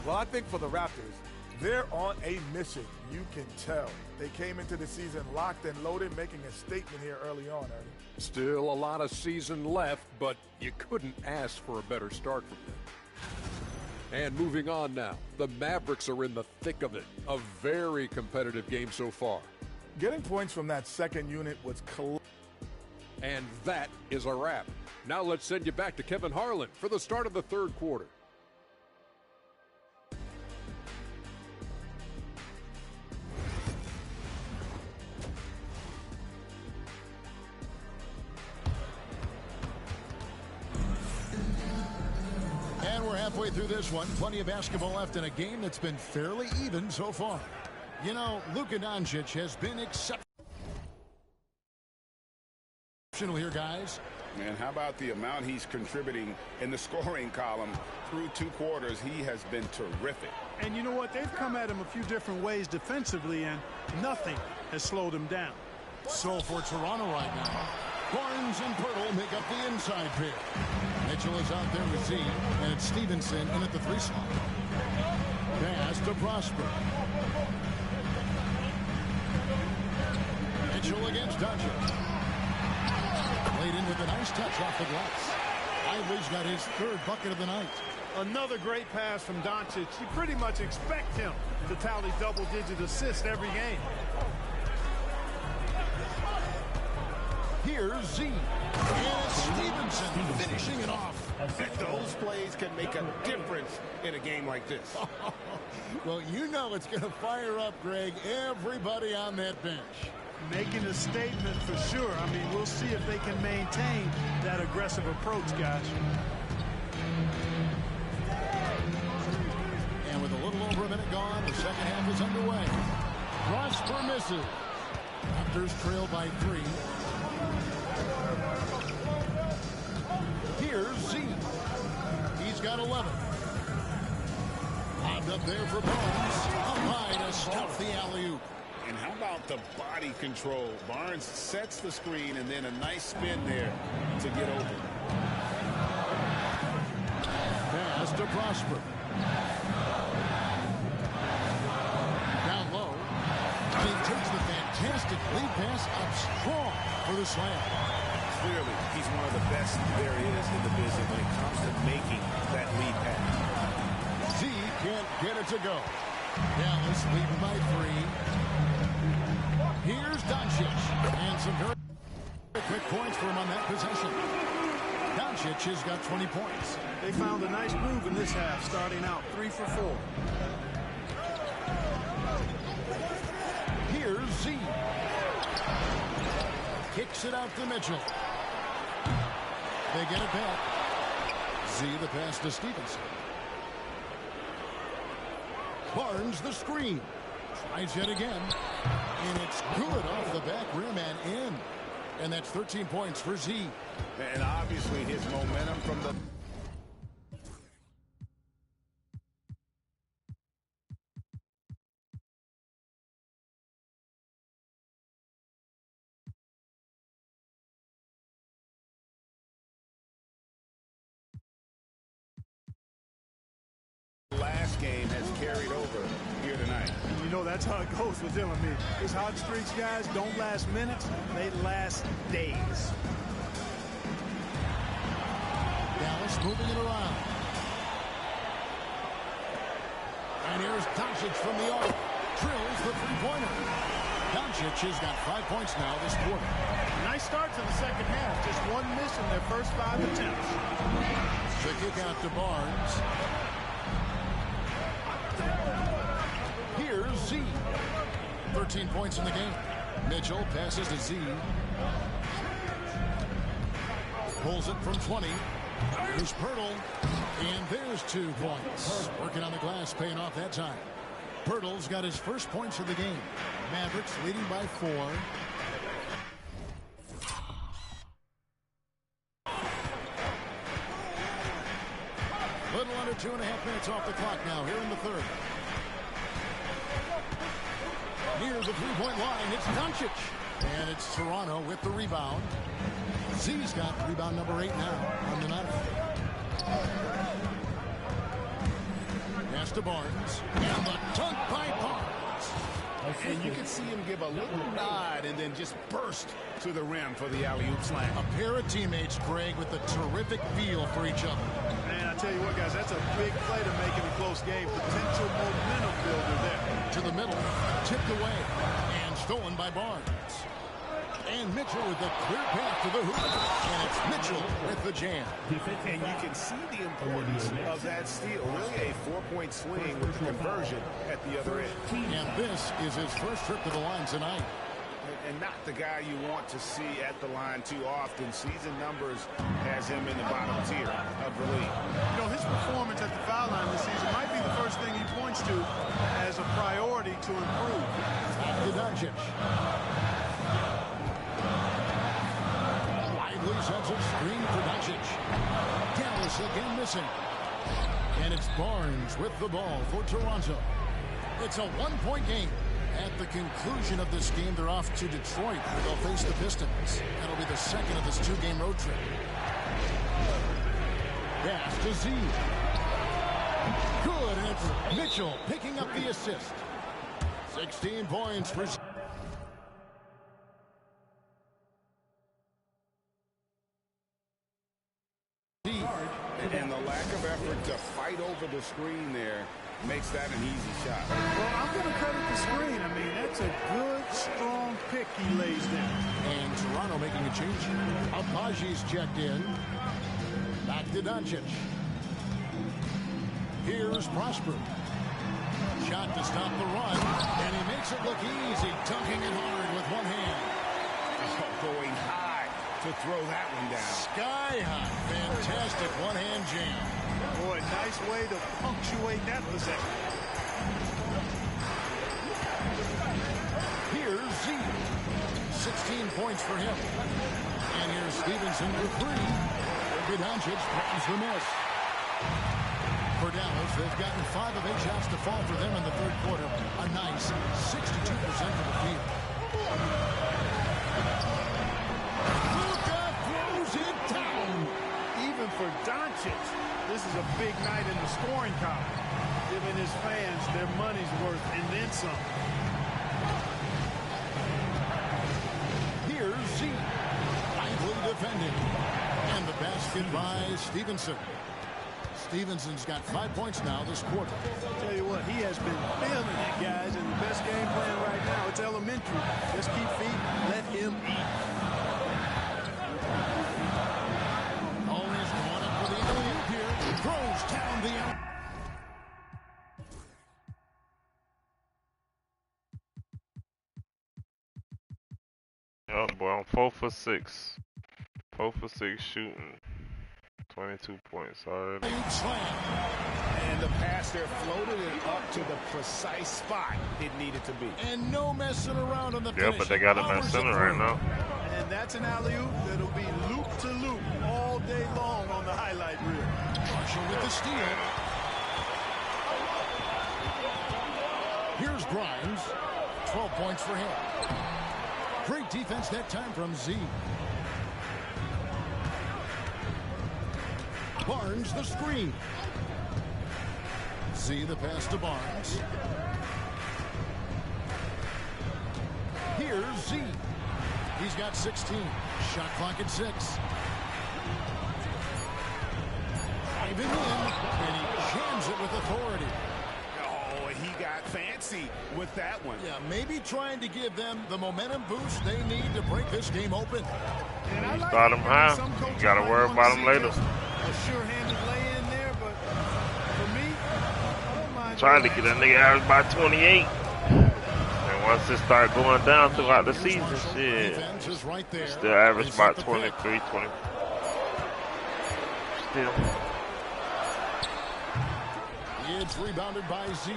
Well, I think for the Raptors, they're on a mission. You can tell. They came into the season locked and loaded, making a statement here early on, Ernie. Still a lot of season left, but you couldn't ask for a better start from them. And moving on now, the Mavericks are in the thick of it. A very competitive game so far. Getting points from that second unit was and that is a wrap. Now let's send you back to Kevin Harlan for the start of the third quarter. And we're halfway through this one. Plenty of basketball left in a game that's been fairly even so far. You know, Luka Doncic has been exceptional here, guys. Man, how about the amount he's contributing in the scoring column through 2 quarters? He has been terrific. And you know what? They've come at him a few different ways defensively, and nothing has slowed him down. So for Toronto right now, Barnes and Pirtle make up the inside pair. Mitchell is out there with Z, and it's Stevenson in at the 3 slot. Pass to Prosper. Mitchell against Doncic. Played into the nice touch off the glass. Lively's got his 3rd bucket of the night. Another great pass from Doncic. You pretty much expect him to tally double-digit assists every game. Here's Z. And Stevenson finishing it off. Those plays can make a difference in a game like this. Well, you know it's going to fire up, Greg, everybody on that bench. Making a statement for sure. I mean, we'll see if they can maintain that aggressive approach, guys. And with a little over a minute gone, the second half is underway. Prosper misses. Raptors trail by 3. Here's Z. He's got 11. Lobbed up there for Barnes. Up high to stuff the alley-oop. And how about the body control? Barnes sets the screen and then a nice spin there to get over. Pass to Prosper. Down low. He takes the fantastic lead pass up strong for the slam. Clearly, he's one of the best there is in the business when it comes to making that lead pass. Z can't get it to go. Dallas leading by 3. Here's Doncic. And some very quick points for him on that possession. Doncic has got 20 points. They found a nice groove in this half, starting out 3 for 4. Here's Z. Kicks it out to Mitchell. They get it back. Z the pass to Stevenson. Barnes the screen. Tries yet again. And it's good off the back rim and in. And that's 13 points for Z. And obviously his momentum from the... last game has carried over here tonight. You know, that's how it goes with him. I mean, his hot streaks, guys, don't last minutes. They last days. Dallas moving it around. And here's Doncic from the arc. Drills the 3-pointer. Doncic has got 5 points now this quarter. Nice start to the second half. Just 1 miss in their first 5 attempts. The kick out to Barnes. Here's Z. 13 points in the game. Mitchell passes to Z. Pulls it from 20. Here's Pirtle. And there's 2 points. Working on the glass, paying off that time. Pirtle's got his first points of the game. Mavericks leading by 4. Little under 2.5 minutes off the clock now here in the third. Near the 3-point line, it's Doncic. And it's Toronto with the rebound. Z's got rebound number 8 now on the night. Pass to Barnes. And the dunk by Barnes. And you can see him give a little nod and then just burst to the rim for the alley-oop slam. A pair of teammates, Greg, with a terrific feel for each other. Man, I tell you what, guys, that's a big play to make in a close game. Potential momentum builder there. To the middle, tipped away, and stolen by Barnes. And Mitchell with a clear path to the hoop. And it's Mitchell with the jam. And you can see the importance of that steal. Really a 4-point swing with the conversion at the other end. And this is his first trip to the line tonight. And not the guy you want to see at the line too often. Season numbers has him in the bottom tier of the league. You know, his performance at the foul line this season might be the first thing he points to as a priority to improve. To Doncic. Lively sets a screen for Doncic. Dallas again missing. And it's Barnes with the ball for Toronto. It's a 1-point game. At the conclusion of this game, they're off to Detroit, where they'll face the Pistons. That'll be the second of this 2-game road trip. Pass to Z. Good, and it's Mitchell picking up the assist. 16 points for Z. And the lack of effort to fight over the screen there makes that an easy shot. Well, I'm going to credit the screen. I mean, that's a good, strong pick he lays down. And Toronto making a change. Abaji's checked in. Back to Doncic. Here's Prosper. Shot to stop the run. And he makes it look easy, dunking it hard with one hand. Oh, going high to throw that one down. Sky high. Fantastic one-hand jam. Boy, nice way to punctuate that possession. Here's Z. 16 points for him. And here's Stevenson for three. Doncic threatens the miss. For Dallas, they've gotten 5 of 8 shots to fall for them in the third quarter. A nice 62% for the field. Luka throws it down. Even for Doncic, this is a big night in the scoring column, giving his fans their money's worth and then some. Here's Z. Tightly defended. And the basket by Stevenson. Stevenson's got 5 points now this quarter. Tell you what, he has been feeling it, guys, and the best game plan right now, it's elementary. Just keep feeding, let him eat. Always going up for the alley-oop here. Throws down the alley. Oh boy, I'm 4 for 6. 4 for 6 shooting. 22 points already. And the pass there floated it up to the precise spot it needed to be. And no messing around on the Yeah, but they got him at center right now. And that's an alley-oop that'll be loop to loop all day long on the highlight reel. Marshall with the steal. Here's Grimes. 12 points for him. Great defense that time from Z. Barnes the screen. Z the pass to Barnes. Here's Z. He's got 16. Shot clock at 6. Driving in, and he jams it with authority. Oh, he got fancy with that one. Yeah, maybe trying to give them the momentum boost they need to break this game open. You start him high. You got to worry about him later. A sure-handed lay-in there, but for me, I don't mind. Trying to get that nigga average by 28. And once it start going down throughout the season, shit, still average about 23, 20. Still. It's rebounded by Z.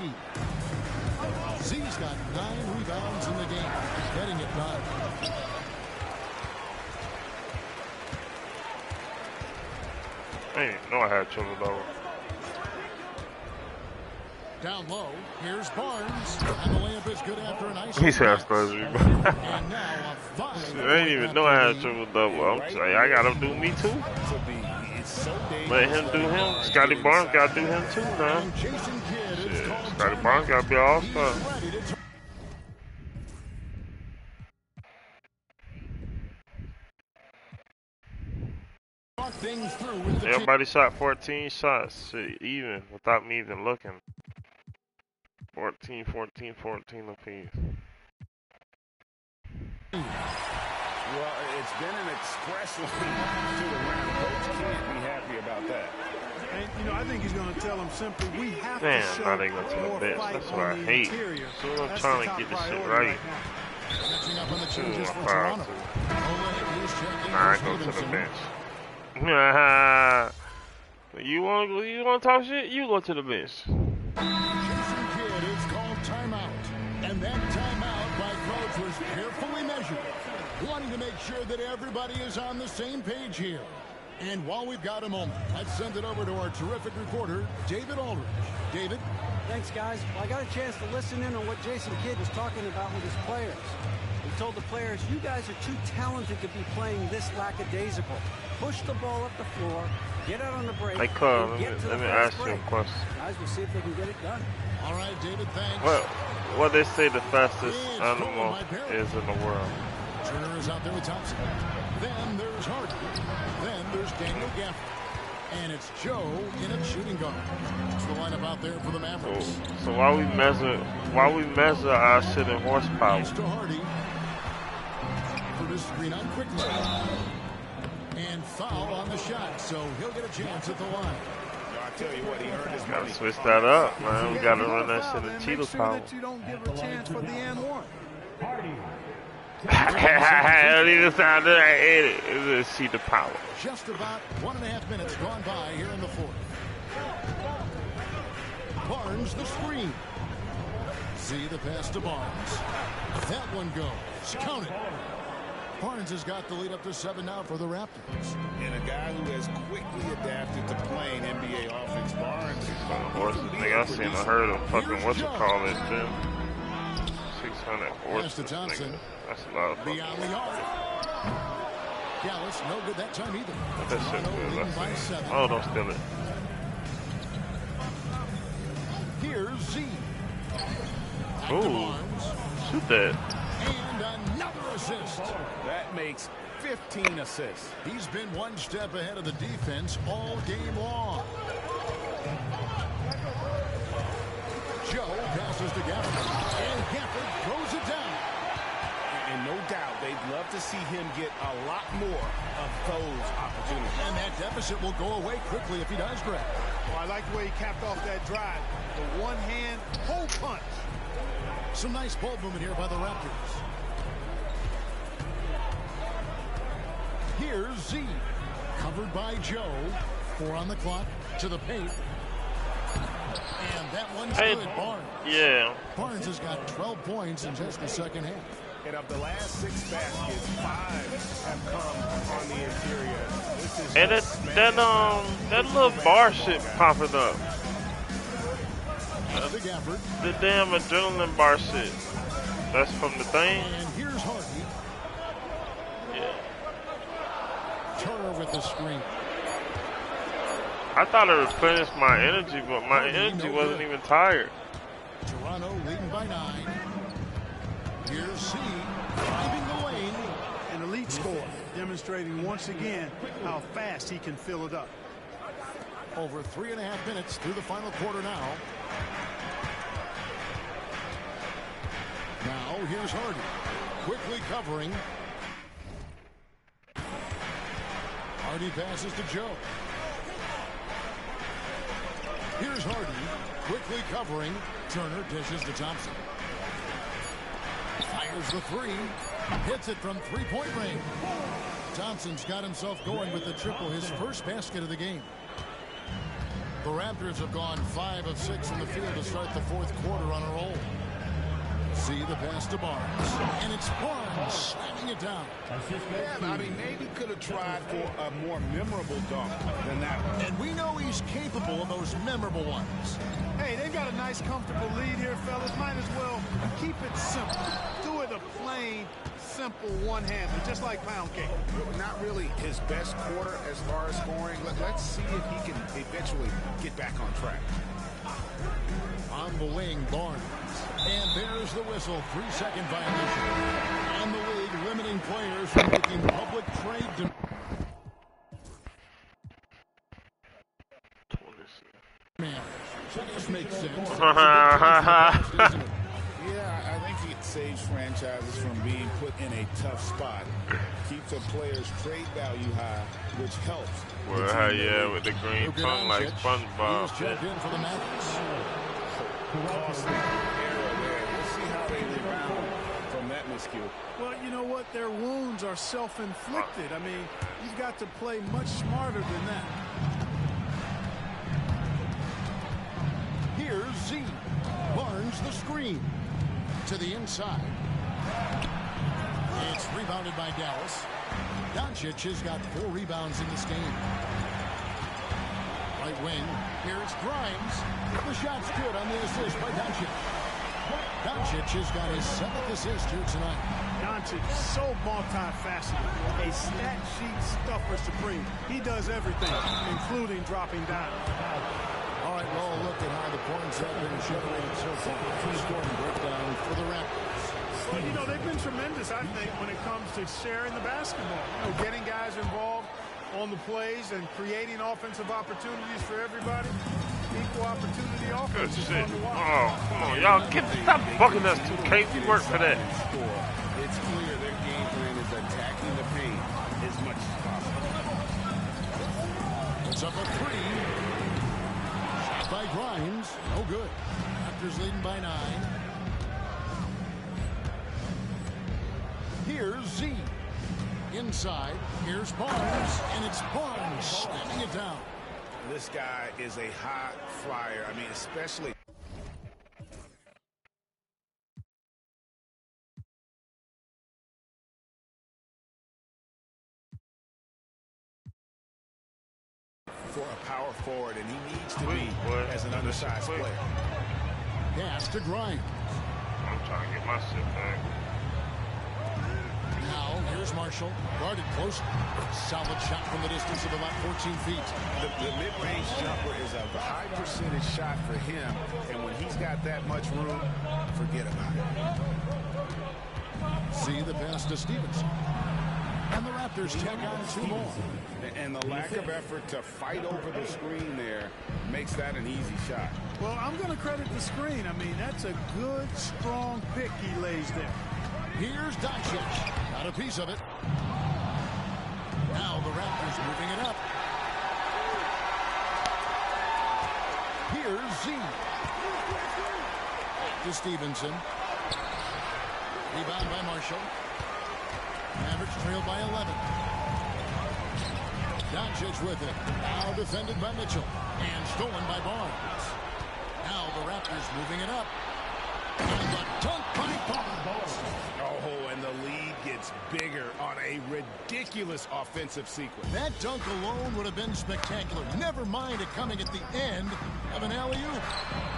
Z's got 9 rebounds in the game, getting it done. I didn't know I had trouble though. Down low, here's Barnes, and the layup is good after an ice. He's had surgery. I didn't even know I had triple double. I'm saying I gotta do me too. Let him do him. Scotty Barnes gotta do him too now. Shit, Scotty Barnes gotta be all-star. Everybody shot 14 shots, shit, even without me even looking. 14 apiece. Well, it's been an express line to the rim. Coach can't be happy about that. And, you know, I think he's going to tell them simply, we have Damn, to show now they go to the more bench. fight That's what on I the hate. interior. So I'm That's trying the to top get this shit priority right. Catching up on the Ooh, changes for I'm proud Toronto. too. Nah, I go to the bench. You want to talk shit? You go to the bench. Jason Kidd is called timeout. And that timeout by coach was carefully measured, wanting to make sure that everybody is on the same page here. And while we've got a moment, let's send it over to our terrific reporter, David Aldridge. David? Thanks, guys. Well, I got a chance to listen in on what Jason Kidd was talking about with his players. He told the players, you guys are too talented to be playing this lackadaisical. Push the ball up the floor, get out on the break, Hey, Carl, and get to let the me fast ask you a break. question. Guys, we'll see if they can get it done. All right, David, thanks. What they say the fastest animal is in the world? Turner is out there with Thompson. Then there's Hardy. Then there's Daniel Gafford. And it's Joe in a shooting guard. It's the lineup out there for the Mavericks. So while we measure our shit in horsepower. To Hardy. For this screen on quickly. And foul on the shot, so he'll get a chance at the line. I'll tell you what, he earned his money. Gotta switch that up, man. We gotta run that shit in Cheetah Sure power. that you don't give her a chance for the and one. I don't even sound like it. It's a Cheetah power. Just about 1.5 minutes gone by here in the fourth. Barnes the screen. See the pass to Barnes. That one goes. Count it. Barnes has got the lead up to 7 now for the Raptors. And a guy who has quickly adapted to playing NBA offense, Barnes. Horses, nigga, I seen a herd of fucking whatchamacallit, Jim. 600 horses, nigga. That's a lot of fucking. Beyond the arc. Gallus, no good that time either. That shit Leading good. by 7. Oh, don't steal it. Here's Z. Ooh, shoot that. And another assist. That makes 15 assists. He's been one step ahead of the defense all game long. Joe passes to Gafford. And Gafford throws it down. And no doubt, they'd love to see him get a lot more of those opportunities. And that deficit will go away quickly if he does grab. Well, I like the way he capped off that drive. The one-hand pull punch. Some nice ball movement here by the Raptors. Here's Z. Covered by Joe. 4 on the clock. To the paint. And that one's good. Barnes. Yeah. Barnes has got 12 points in just the second half. And of the last 6 baskets, 5 have come on the interior. This is And that little bar shit popping up. The damn adrenaline bar shit. That's from the thing. And here's Hardy. Yeah. Turner with the screen. I thought it replenished my energy, but my energy wasn't even tired. Toronto leading by 9. Here's C. Driving the lane. An elite score, demonstrating once again how fast he can fill it up. Over 3.5 minutes through the final quarter now. Now here's Hardy. Quickly covering. Hardy passes to Joe. Here's Hardy. Quickly covering. Turner dishes to Thompson. Fires the 3. Hits it from 3-point range. Thompson's got himself going with the triple, his first basket of the game. The Raptors have gone 5 of 6 in the field to start the fourth quarter on a roll. See the pass to Barnes. And it's Barnes slamming it down. Yeah, I mean, maybe could have tried for a more memorable dunk than that one. And we know he's capable of those memorable ones. Hey, they've got a nice, comfortable lead here, fellas. Might as well keep it simple. Do it a plain, simple one-hander, just like pound cake. Not really his best quarter as far as scoring. Let's see if he can eventually get back on track. On the wing, Barnes. And there's the whistle. 3-second violation. And the league limiting players from making public trade. Man, so this makes sense. Yeah, I think it saves franchises from being put in a tough spot. Keeps a player's trade value high, which helps. Well, yeah, with the green tongue like SpongeBob. He's checked in for the Mavericks. Costly error there. We'll see how they rebound from that miscue. Well, you know what? Their wounds are self-inflicted. I mean, you've got to play much smarter than that. Here's Z. Barnes the screen. To the inside. It's rebounded by Dallas. Doncic has got 4 rebounds in this game. Right wing. Here's Grimes. The shot's good on the assist by Doncic. Doncic has got his 7th assist here tonight. Doncic, so multifaceted. A stat sheet stuffer supreme. He does everything, including dropping down. All right, we'll look at how the points have been generated so far. Scoring breakdown for the Raptors. Well, you know, they've been tremendous, I think, when it comes to sharing the basketball. You know, getting guys involved on the plays and creating offensive opportunities for everybody. Equal opportunity offense. Good shit. Oh, come on, y'all. Stop bugging us, 2K. We work for that. It's clear their game plan is attacking the paint as much as possible. It's up a 3. Shot by Grimes. No good. Raptors leading by 9. Here's Z. Inside. Here's Barnes. And it's Barnes snapping it down. This guy is a high flyer. I mean, especially for a power forward, and he needs to be as an undersized player. Pass to Grimes. I'm trying to get my shit back. Now, here's Marshall. Guarded close. Solid shot from the distance of about 14 feet. The mid-range jumper is a high percentage shot for him, and when he's got that much room, forget about it. See the pass to Stevenson. And the Raptors check on 2 more. And the lack of effort to fight over the screen there makes that an easy shot. Well, I'm going to credit the screen. I mean, that's a good, strong pick he lays there. Here's Doncic. Got a piece of it. Now the Raptors moving it up. Here's Z. To Stevenson. Rebound by Marshall. Mavericks trailed by 11. Doncic with it. Now defended by Mitchell. And stolen by Barnes. Now the Raptors moving it up. And the dunk by Barnes. Oh, and the lead gets bigger on a ridiculous offensive sequence. That dunk alone would have been spectacular. Never mind it coming at the end of an alley-oop.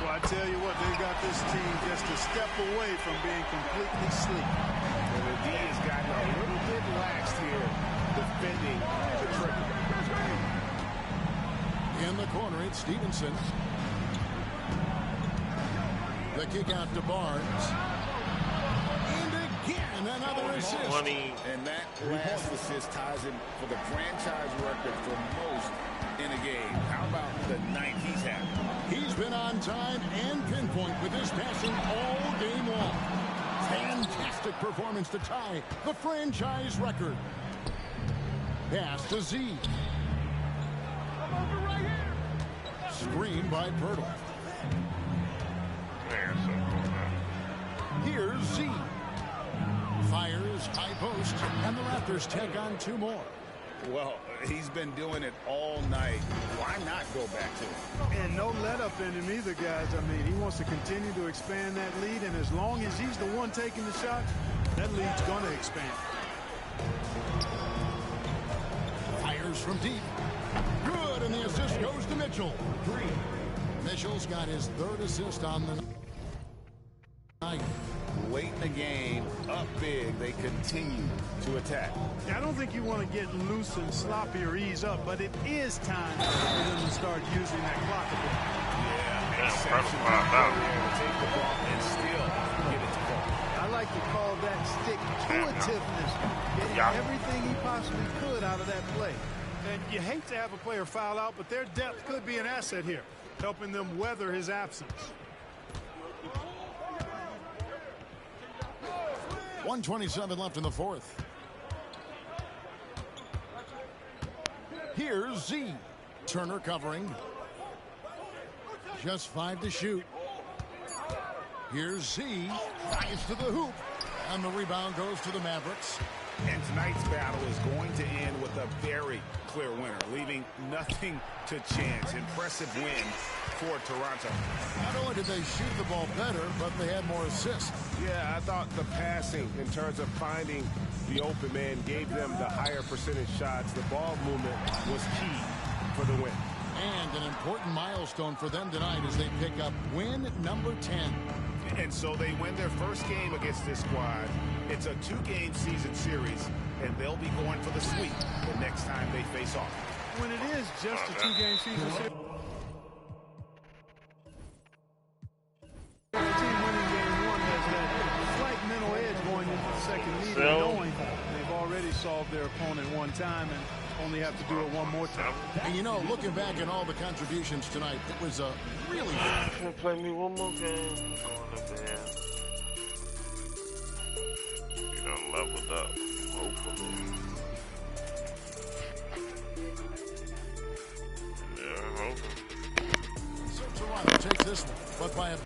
Well, I tell you what, they got this team just a step away from being completely sleep. And the D has gotten a little bit lax here defending the triple. In the corner, it's Stevenson. The kick out to Barnes. And again, another assist. And that last assist ties him for the franchise record for most in a game. How about the night he's having? He's been on time and pinpoint with his passing all game long. Fantastic performance to tie the franchise record. Pass to Z. Screen by Pirtle. Here's Z. Fires high post, and the Raptors take on 2 more. Well, he's been doing it all night. Why not go back to it? And no let up in him either, guys. I mean, he wants to continue to expand that lead, and as long as he's the one taking the shot, that lead's going to expand. Fires from deep. Good, and the assist goes to Mitchell. 3. Mitchell's got his 3rd assist on the night. Late in the game, up big, they continue to attack. I don't think you want to get loose and sloppy or ease up, but it is time for them to start using that clock a bit. Yeah, exceptional to take the ball and still get it to fall. I like to call that stick-to-itiveness, getting everything he possibly could out of that play. And you hate to have a player foul out, but their depth could be an asset here, helping them weather his absence. 1:27 left in the 4th. Here's Z. Turner covering. Just 5 to shoot. Here's Z. Dives to the hoop. And the rebound goes to the Mavericks. And tonight's battle is going to end with a very clear winner, leaving nothing to chance. Impressive win for Toronto. Not only did they shoot the ball better, but they had more assists. Yeah, I thought the passing in terms of finding the open man gave them the higher percentage shots. The ball movement was key for the win. And an important milestone for them tonight as they pick up win number 10. And so they win their first game against this squad It's a 2-game season series, and they'll be going for the sweep the next time they face off. When it is just a 2-game season series, the team winning game 1 has that slight mental edge going into the second meeting, knowing they've already solved their opponent one time and only have to do it one more time. And you know, looking back at all the contributions tonight, it was a really... Can play me one more game. Going up there. You done leveled up, hopefully. Yeah, hopefully. So Toronto takes this one, but by a...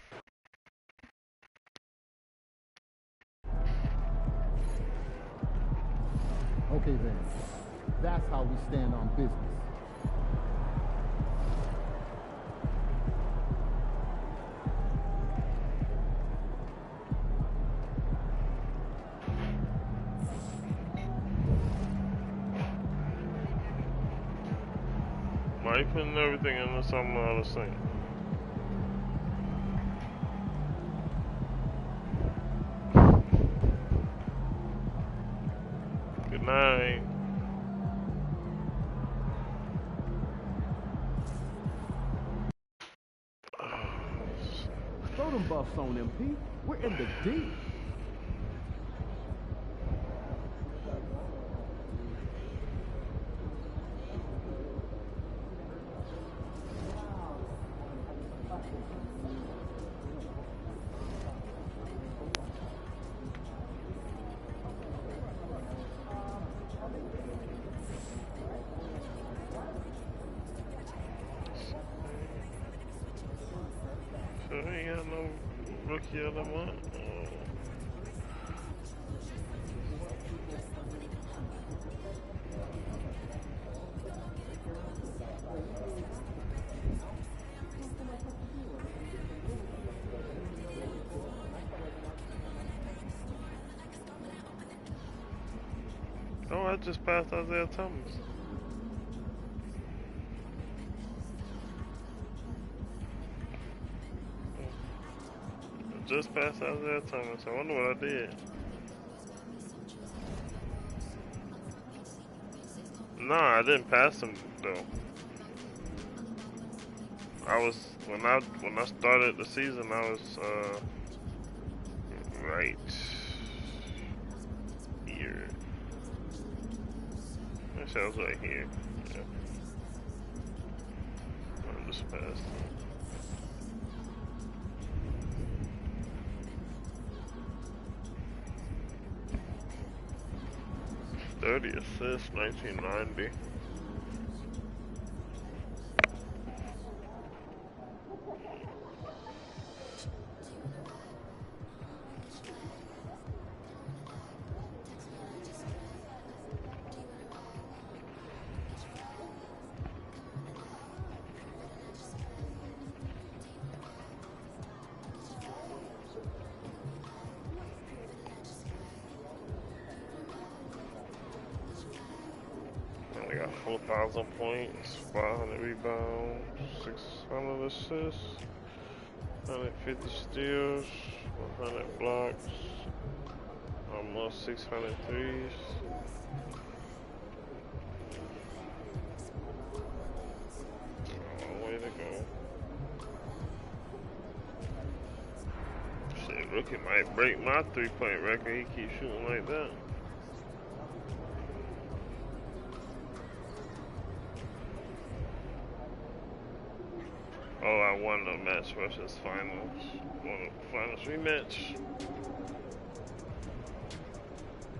Okay, then. That's how we stand on business. Why you putting everything into something out of sync? Good night. Throw them buffs on them, Pete. We're in the deep. So he ain't got no rookie of the month. Oh, I just passed Isaiah Thomas. Just passed Isaiah Thomas. I wonder what I did. No, I didn't pass him though. I was when I started the season, I was right here. Actually, I was right here. Yeah. I just passed him. 30 assists, 1990. They got 4,000 points, 500 rebounds, 600 assists, 150 steals, 100 blocks, almost 600 threes. Long way to go. Shit, rookie might break my 3-point record. He keeps shooting like that. Oh, I won the match versus finals. Won the finals rematch.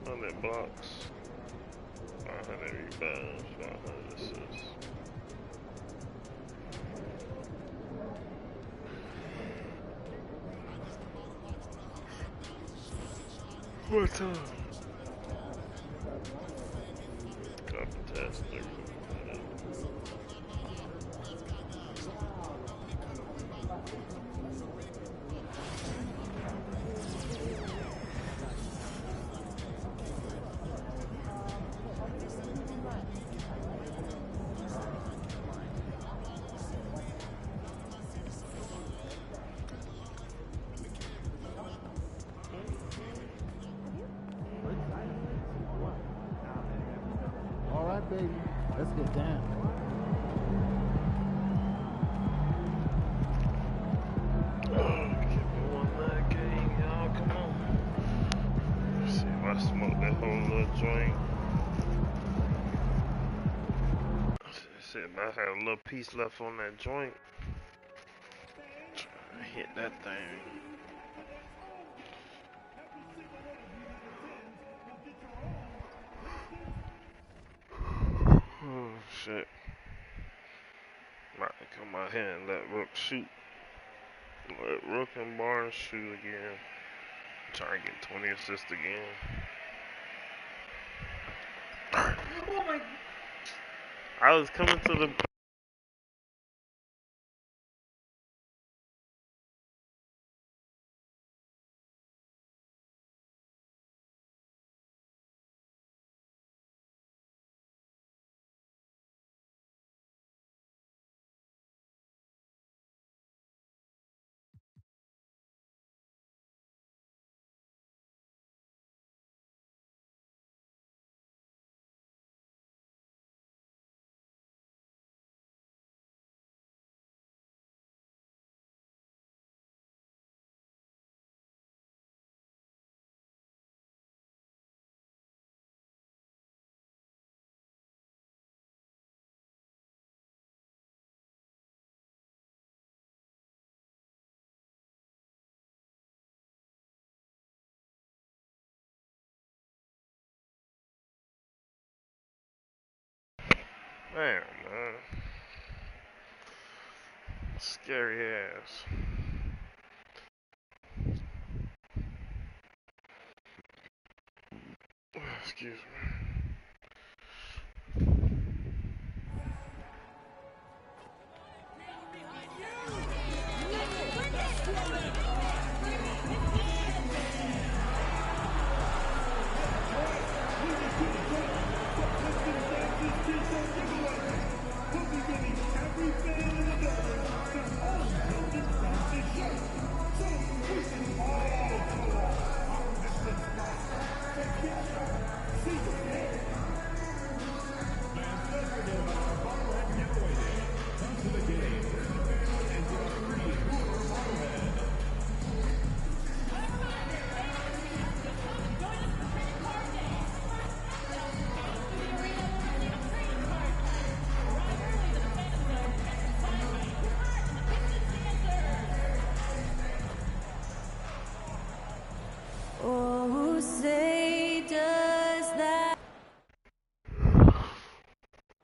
100 blocks. 500 rebounds. 500 assists. What time? Fantastic. baby. Let's get down. I smoked that whole little joint. Said I had a little piece left on that joint. Trying to hit that thing. Oh shit. Might come out here and let Rook shoot. Let Rook and Barnes shoot again. Try and get 20 assists again. Oh my. I was coming to the. Man. Scary ass. Excuse me.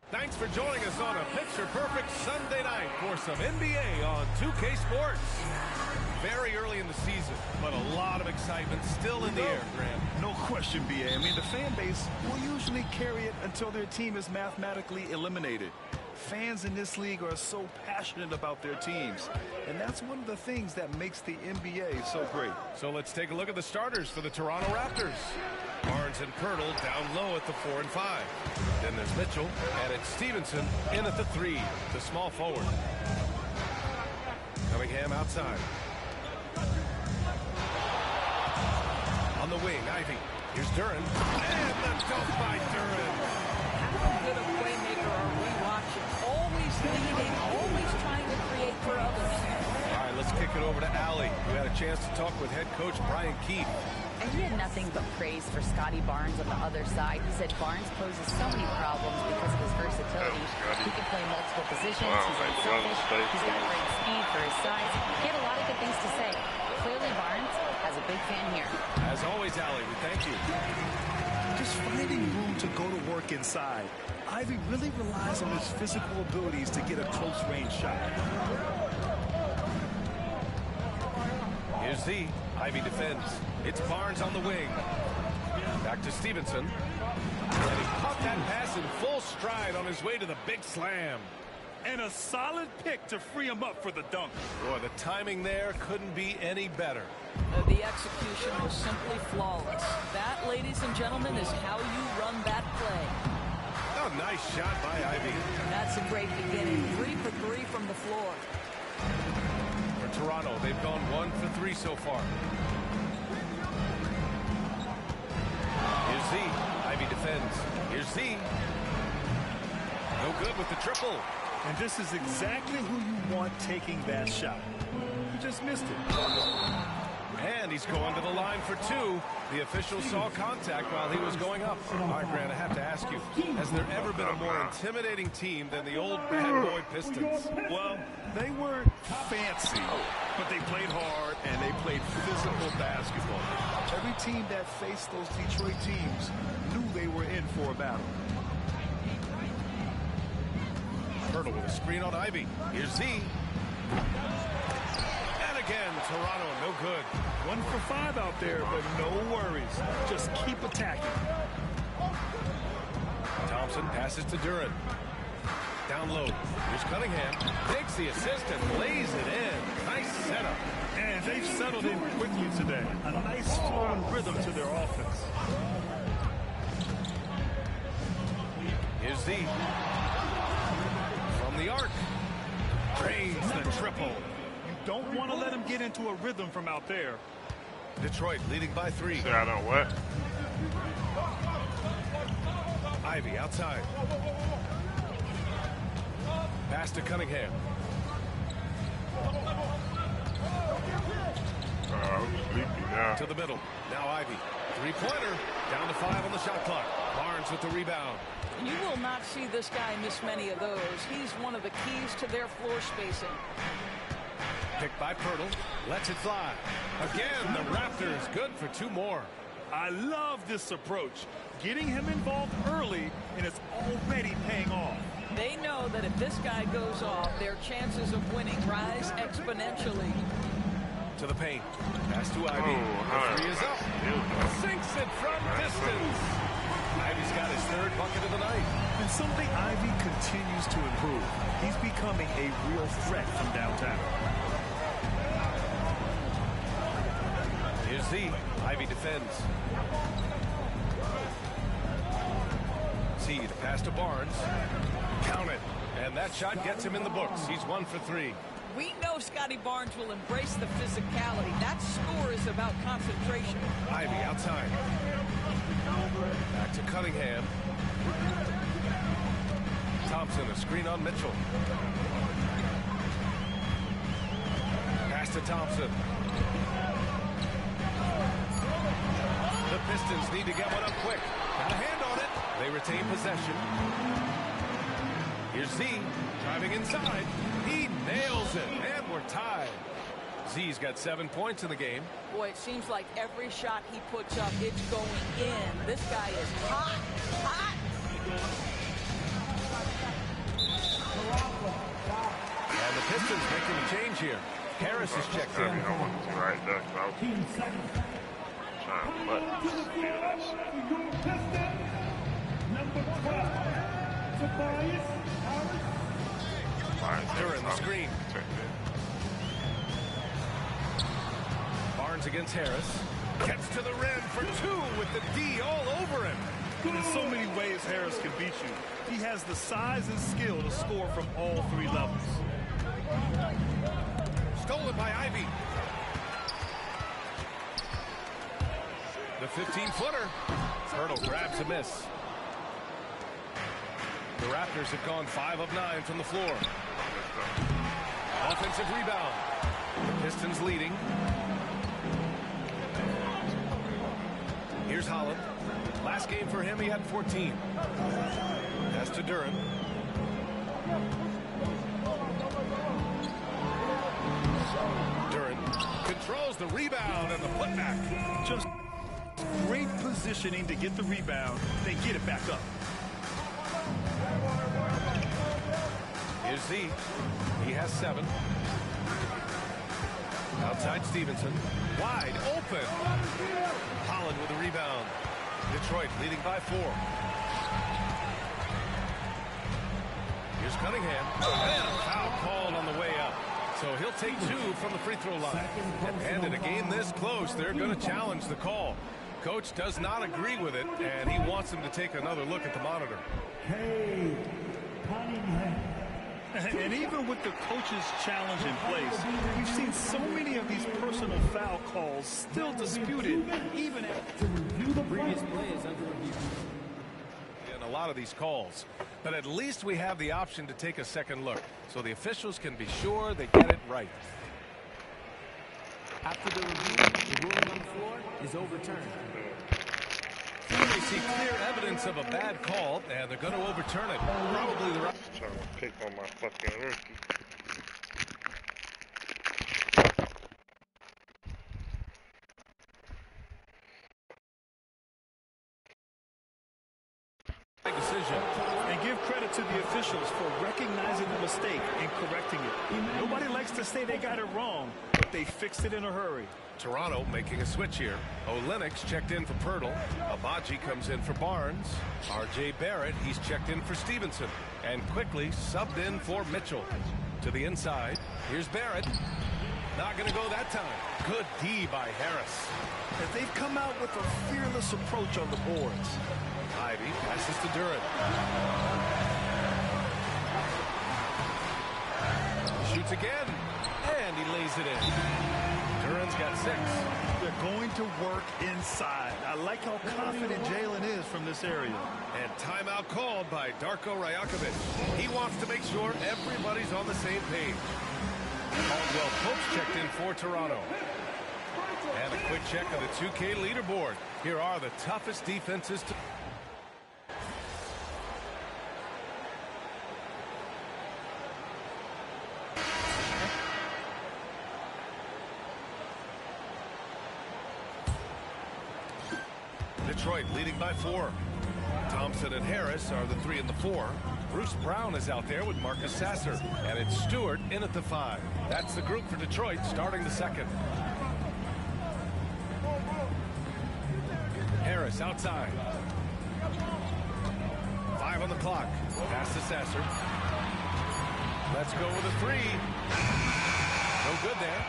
Thanks for joining us on a picture-perfect Sunday night for some NBA on 2K Sports. Very early in the season, but a lot of excitement still in the air, Graham. No question, B.A. I mean, the fan base will usually carry it until their team is mathematically eliminated. Fans in this league are so passionate about their teams, and that's one of the things that makes the NBA so great. So let's take a look at the starters for the Toronto Raptors. Barnes and Pirtle down low at the 4 and 5. Then there's Mitchell, and it's Stevenson in at the 3, the small forward. Cunningham outside. On the wing, Ivy. Here's Duren, and the dunk by Duren. How good a playmaker are we watching? Always leading, always trying to create for others. All right, let's kick it over to Allie, who had a chance to talk with head coach Brian Keefe. And he had nothing but praise for Scotty Barnes on the other side. He said Barnes poses so many problems because of his versatility. He can play multiple positions. He's unselfish. He's got great speed for his size. He had a lot of good things to say. Clearly, Barnes has a big fan here. As always, Allie, we thank you. Just finding room to go to work inside. Ivy really relies on his physical abilities to get a close-range shot. Here's Z. Ivy defends. It's Barnes on the wing. Back to Stevenson. And he caught that pass in full stride on his way to the big slam. And a solid pick to free him up for the dunk. Boy, the timing there couldn't be any better. The execution was simply flawless. That, ladies and gentlemen, is how you run that play. Oh, nice shot by Ivy. That's a great beginning. 3 for 3 from the floor. For Toronto, they've gone 1 for 3 so far. Here's Z. Ivy defends. Here's Z. No good with the triple. And this is exactly who you want taking that shot. You just missed it. And he's going to the line for two. The official saw contact while he was going up. All right, Grant, I have to ask you, has there ever been a more intimidating team than the old bad boy Pistons? Well, they weren't fancy, but they played hard and they played physical basketball. Every team that faced those Detroit teams knew they were in for a battle. Hurdle with a screen on Ivy. Here's Z. And again, Toronto, no good. 1 for 5 out there, but no worries. Just keep attacking. Thompson passes to Duren. Down low. Here's Cunningham. Takes the assist and lays it in. Nice setup. And they've settled in quickly today. A nice flowing rhythm to their offense. Here's Z. From the arc. Drains the triple. You don't want to let him get into a rhythm from out there. Detroit leading by 3. Say I don't what? Ivy outside. Pass to Cunningham. I'm sleepy now. To the middle. Now Ivy. Three-pointer. Down to 5 on the shot clock. Barnes with the rebound. You will not see this guy miss many of those. He's one of the keys to their floor spacing. Picked by Pirtle. Lets it fly. Again, the Raptors good for 2 more. I love this approach. Getting him involved early, and it's already paying off. They know that if this guy goes off, their chances of winning rise exponentially. To the paint. Pass to Ivy. The 3 is up. Sinks it from distance. Ivy's got his 3rd bucket of the night. And something Ivy continues to improve. He's becoming a real threat from downtown. Here's Z. Ivy defends. Z to pass to Barnes. Count it. And that shot gets him in the books. He's 1 for 3. We know Scotty Barnes will embrace the physicality. That score is about concentration. Ivy outside. Back to Cunningham. Thompson, a screen on Mitchell. Pass to Thompson. The Pistons need to get one up quick. Got a hand on it. They retain possession. Here's Z driving inside. He nails it, and we're tied. Z's got 7 points in the game. Boy, it seems like every shot he puts up, it's going in. This guy is hot, hot. And the Pistons making a change here. Harris is checked in. Right there, Duren the screen. Barnes against Harris. Gets to the rim for 2 with the D all over him. In so many ways Harris can beat you. He has the size and skill to score from all 3 levels. Stolen by Ivy. The 15-footer. Hurdle grabs a miss. The Raptors have gone 5 of 9 from the floor. Offensive rebound. The Pistons leading. Here's Holland. Last game for him, he had 14. Pass to Duren. Duren controls the rebound and the putback. Just great positioning to get the rebound, then get it back up. Here's Z. He has 7. Outside Stevenson. Wide open. Holland with a rebound. Detroit leading by 4. Here's Cunningham. And a foul called on the way up. So he'll take 2 from the free throw line. And in a game this close, they're going to challenge the call. Coach does not agree with it, and he wants him to take another look at the monitor. Hey, Cunningham. And even with the coach's challenge in place, we've seen so many of these personal foul calls still disputed, even after to review the previous play is under review. And a lot of these calls. But at least we have the option to take a second look, so the officials can be sure they get it right. After the review, the ruling on the floor is overturned. They see clear evidence of a bad call, and they're going to overturn it. Probably the right. Trying to pick on my fucking rookie. Decision. And give credit to the officials for recognizing the mistake and correcting it. Nobody likes to say they got it wrong, but they fixed it in a hurry. Toronto making a switch here. Olenix checked in for Pirtle. Abaji comes in for Barnes. R.J. Barrett, he's checked in for Stevenson. And quickly subbed in for Mitchell. To the inside, here's Barrett. Not going to go that time. Good D by Harris. As they've come out with a fearless approach on the boards. Ivy passes to Duren. Shoots again, and he lays it in. Duren's got 6. They're going to work inside. I like how confident Jalen is from this area. And timeout called by Darko Rajakovic. He wants to make sure everybody's on the same page. Caldwell Pope's checked in for Toronto. And a quick check of the 2K leaderboard. Here are the toughest defenses to... Detroit leading by 4. Thompson and Harris are the 3 and the 4. Bruce Brown is out there with Marcus Sasser. And it's Stewart in at the 5. That's the group for Detroit starting the second. Harris outside. 5 on the clock. Pass to Sasser. Let's go with a 3. No good there.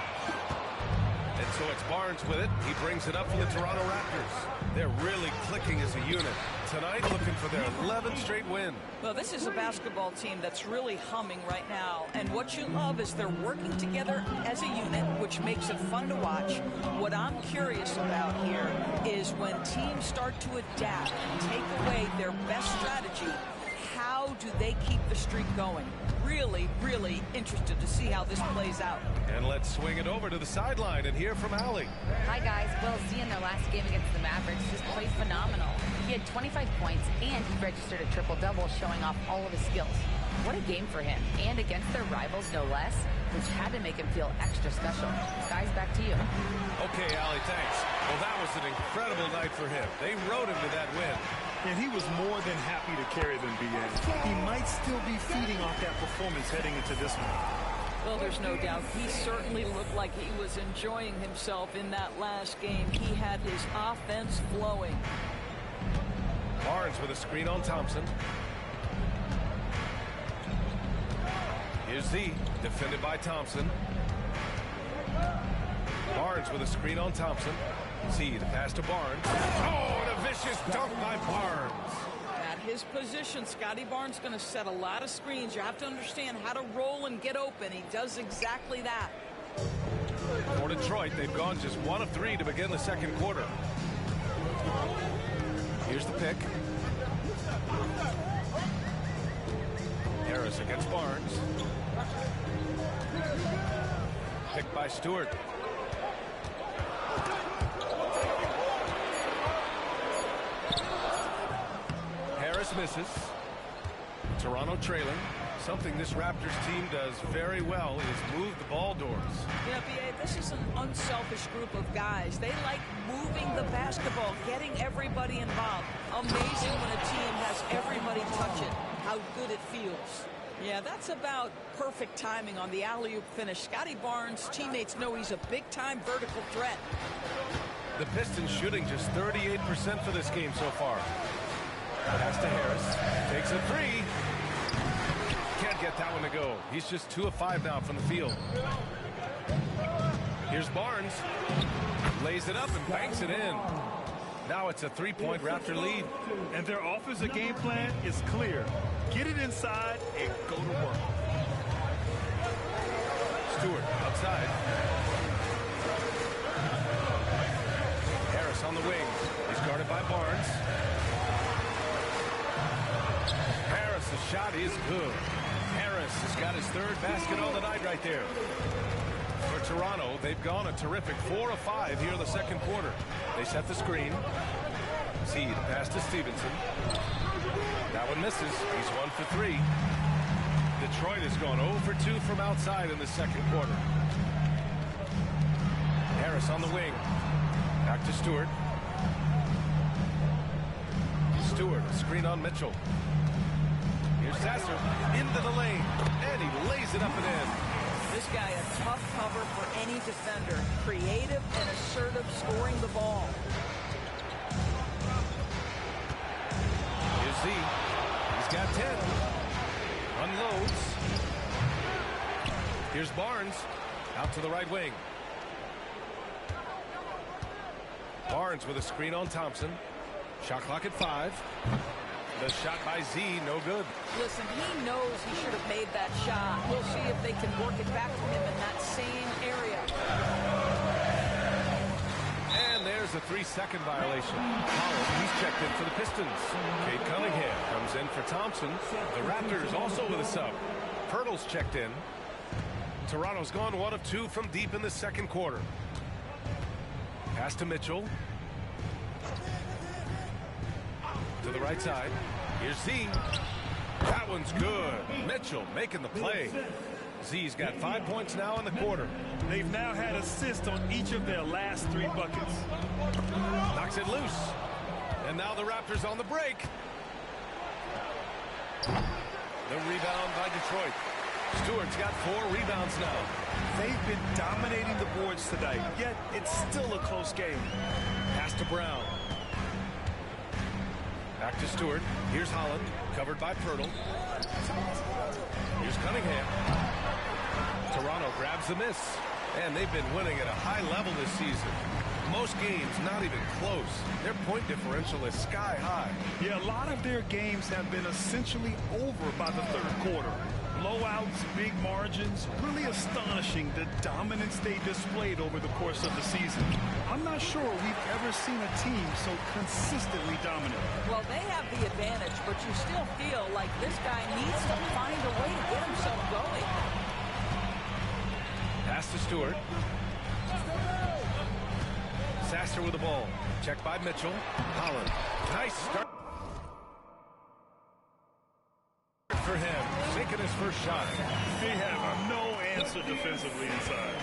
And so it's Barnes with it. He brings it up for the Toronto Raptors. They're really clicking as a unit. Tonight looking for their 11th straight win. Well, this is a basketball team that's really humming right now. And what you love is they're working together as a unit, which makes it fun to watch. What I'm curious about here is when teams start to adapt and take away their best strategy, how do they keep the streak going? Really, really interested to see how this plays out. And let's swing it over to the sideline and hear from Allie. Hi, guys. Will Z in their last game against the Mavericks just played phenomenal. He had 25 points, and he registered a triple-double, showing off all of his skills. What a game for him, and against their rivals, no less, which had to make him feel extra special. Guys, back to you. Okay, Allie, thanks. Well, that was an incredible night for him. They rode him to that win. And he was more than happy to carry them, B.A. He might still be feeding off that performance heading into this one. Well, there's no doubt. He certainly looked like he was enjoying himself in that last game. He had his offense flowing. Barnes with a screen on Thompson. Here's Z, defended by Thompson. Barnes with a screen on Thompson. Z, the pass to Barnes. Oh, and a vicious dunk by Barnes. At his position, Scotty Barnes going to set a lot of screens. You have to understand how to roll and get open. He does exactly that. For Detroit, they've gone just 1 of 3 to begin the second quarter. Here's the pick. Harris against Barnes. Picked by Stewart. Harris misses. Toronto trailing. Something this Raptors team does very well is move the ball doors. Yeah, B.A., this is an unselfish group of guys. They like moving the basketball, getting everybody involved. Amazing when a team has everybody touch it, how good it feels. Yeah, that's about perfect timing on the alley-oop finish. Scotty Barnes' teammates know he's a big-time vertical threat. The Pistons shooting just 38% for this game so far. Pass to Harris. Takes a 3. Can't get that one to go. He's just 2 of 5 now from the field. Here's Barnes. Lays it up and banks it in. Now it's a 3-point Raptor lead. And their offensive game plan is clear. Get it inside and go to work. Stewart outside. Harris on the wing. He's guarded by Barnes. Harris' shot is good. Harris has got his third basket on the night right there. For Toronto, they've gone a terrific 4 of 5 here in the second quarter. They set the screen. Seed pass to Stevenson. That one misses. He's 1 for 3. Detroit has gone 0 for 2 from outside in the second quarter. Harris on the wing. Back to Stewart. Stewart, a screen on Mitchell. Here's Sasser into the lane, and he lays it up and in. This guy a tough cover for any defender. Creative and assertive scoring the ball. Here's Z. He's got 10. Unloads. Here's Barnes out to the right wing. Barnes with a screen on Thompson. Shot clock at 5. The shot by Z, no good. Listen, he knows he should have made that shot. We'll see if they can work it back to him in that same area. And there's a 3-second violation. Collins, he's checked in for the Pistons. Cade Cunningham comes in for Thompson. The Raptors also with a sub. Pirtle's checked in. Toronto's gone 1 of 2 from deep in the second quarter. Pass to Mitchell. To the right side. Here's Z. That one's good. Mitchell making the play. Z's got 5 points now in the quarter. They've now had assists on each of their last 3 buckets. Knocks it loose. And now the Raptors on the break. The rebound by Detroit. Stewart's got 4 rebounds now. They've been dominating the boards tonight, yet it's still a close game. Pass to Brown. Back to Stewart. Here's Holland, covered by Pirtle. Here's Cunningham. Toronto grabs the miss. And they've been winning at a high level this season. Most games not even close. Their point differential is sky high. Yeah, a lot of their games have been essentially over by the third quarter. Blowouts, big margins, really astonishing the dominance they displayed over the course of the season. I'm not sure we've ever seen a team so consistently dominant. Well, they have the advantage, but you still feel like this guy needs to find a way to get himself going. Pass to Stewart. Sasser with the ball. Checked by Mitchell. Holland. Nice start for him. Making his first shot. They have no answer defensively inside.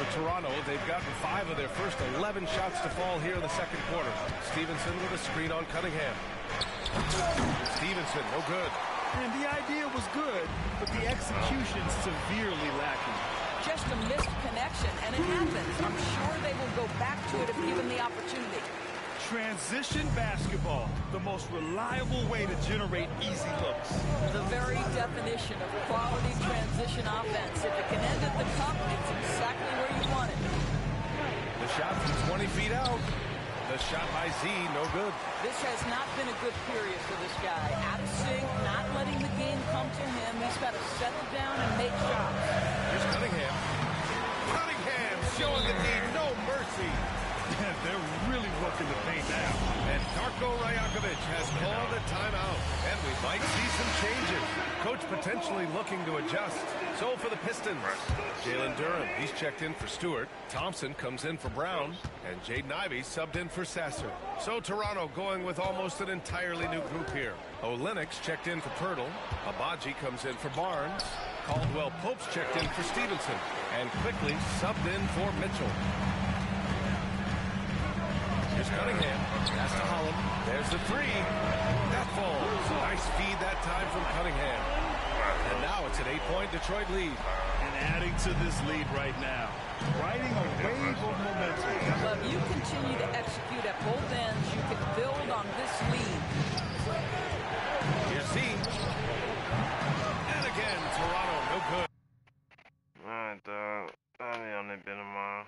For Toronto, they've gotten 5 of their first 11 shots to fall here in the second quarter. Stevenson with a screen on Cunningham. Stevenson, no good. And the idea was good, but the execution severely lacking. Just a missed connection, and it happens. I'm sure they will go back to it if given the opportunity. Transition basketball, the most reliable way to generate easy looks. The very definition of quality transition offense. If it can end at the cup, it's exactly where you want it. The shot from 20 feet out. The shot by Z, no good. This has not been a good period for this guy. Out of sync, not letting the game come to him. He's got to settle down and make shots. Here's Cunningham. Cunningham showing the team no mercy. They're really working the paint now. And Darko Rajakovic has called a timeout. And we might see some changes. Coach potentially looking to adjust. So for the Pistons, Jalen Durham, he's checked in for Stewart. Thompson comes in for Brown. And Jaden Ivey subbed in for Sasser. So Toronto going with almost an entirely new group here. Olenix checked in for Pirtle. Abaji comes in for Barnes. Caldwell Pope's checked in for Stevenson. And quickly subbed in for Mitchell. Here's Cunningham. Pass to Holland. There's the 3. That falls. Nice feed that time from Cunningham. And now it's an 8-point Detroit lead. And adding to this lead right now. Riding a wave of momentum. But if you continue to execute at both ends, you can build on this lead. Here's Z. And again, Toronto, no good. All right, dog. I'll be on that bit tomorrow.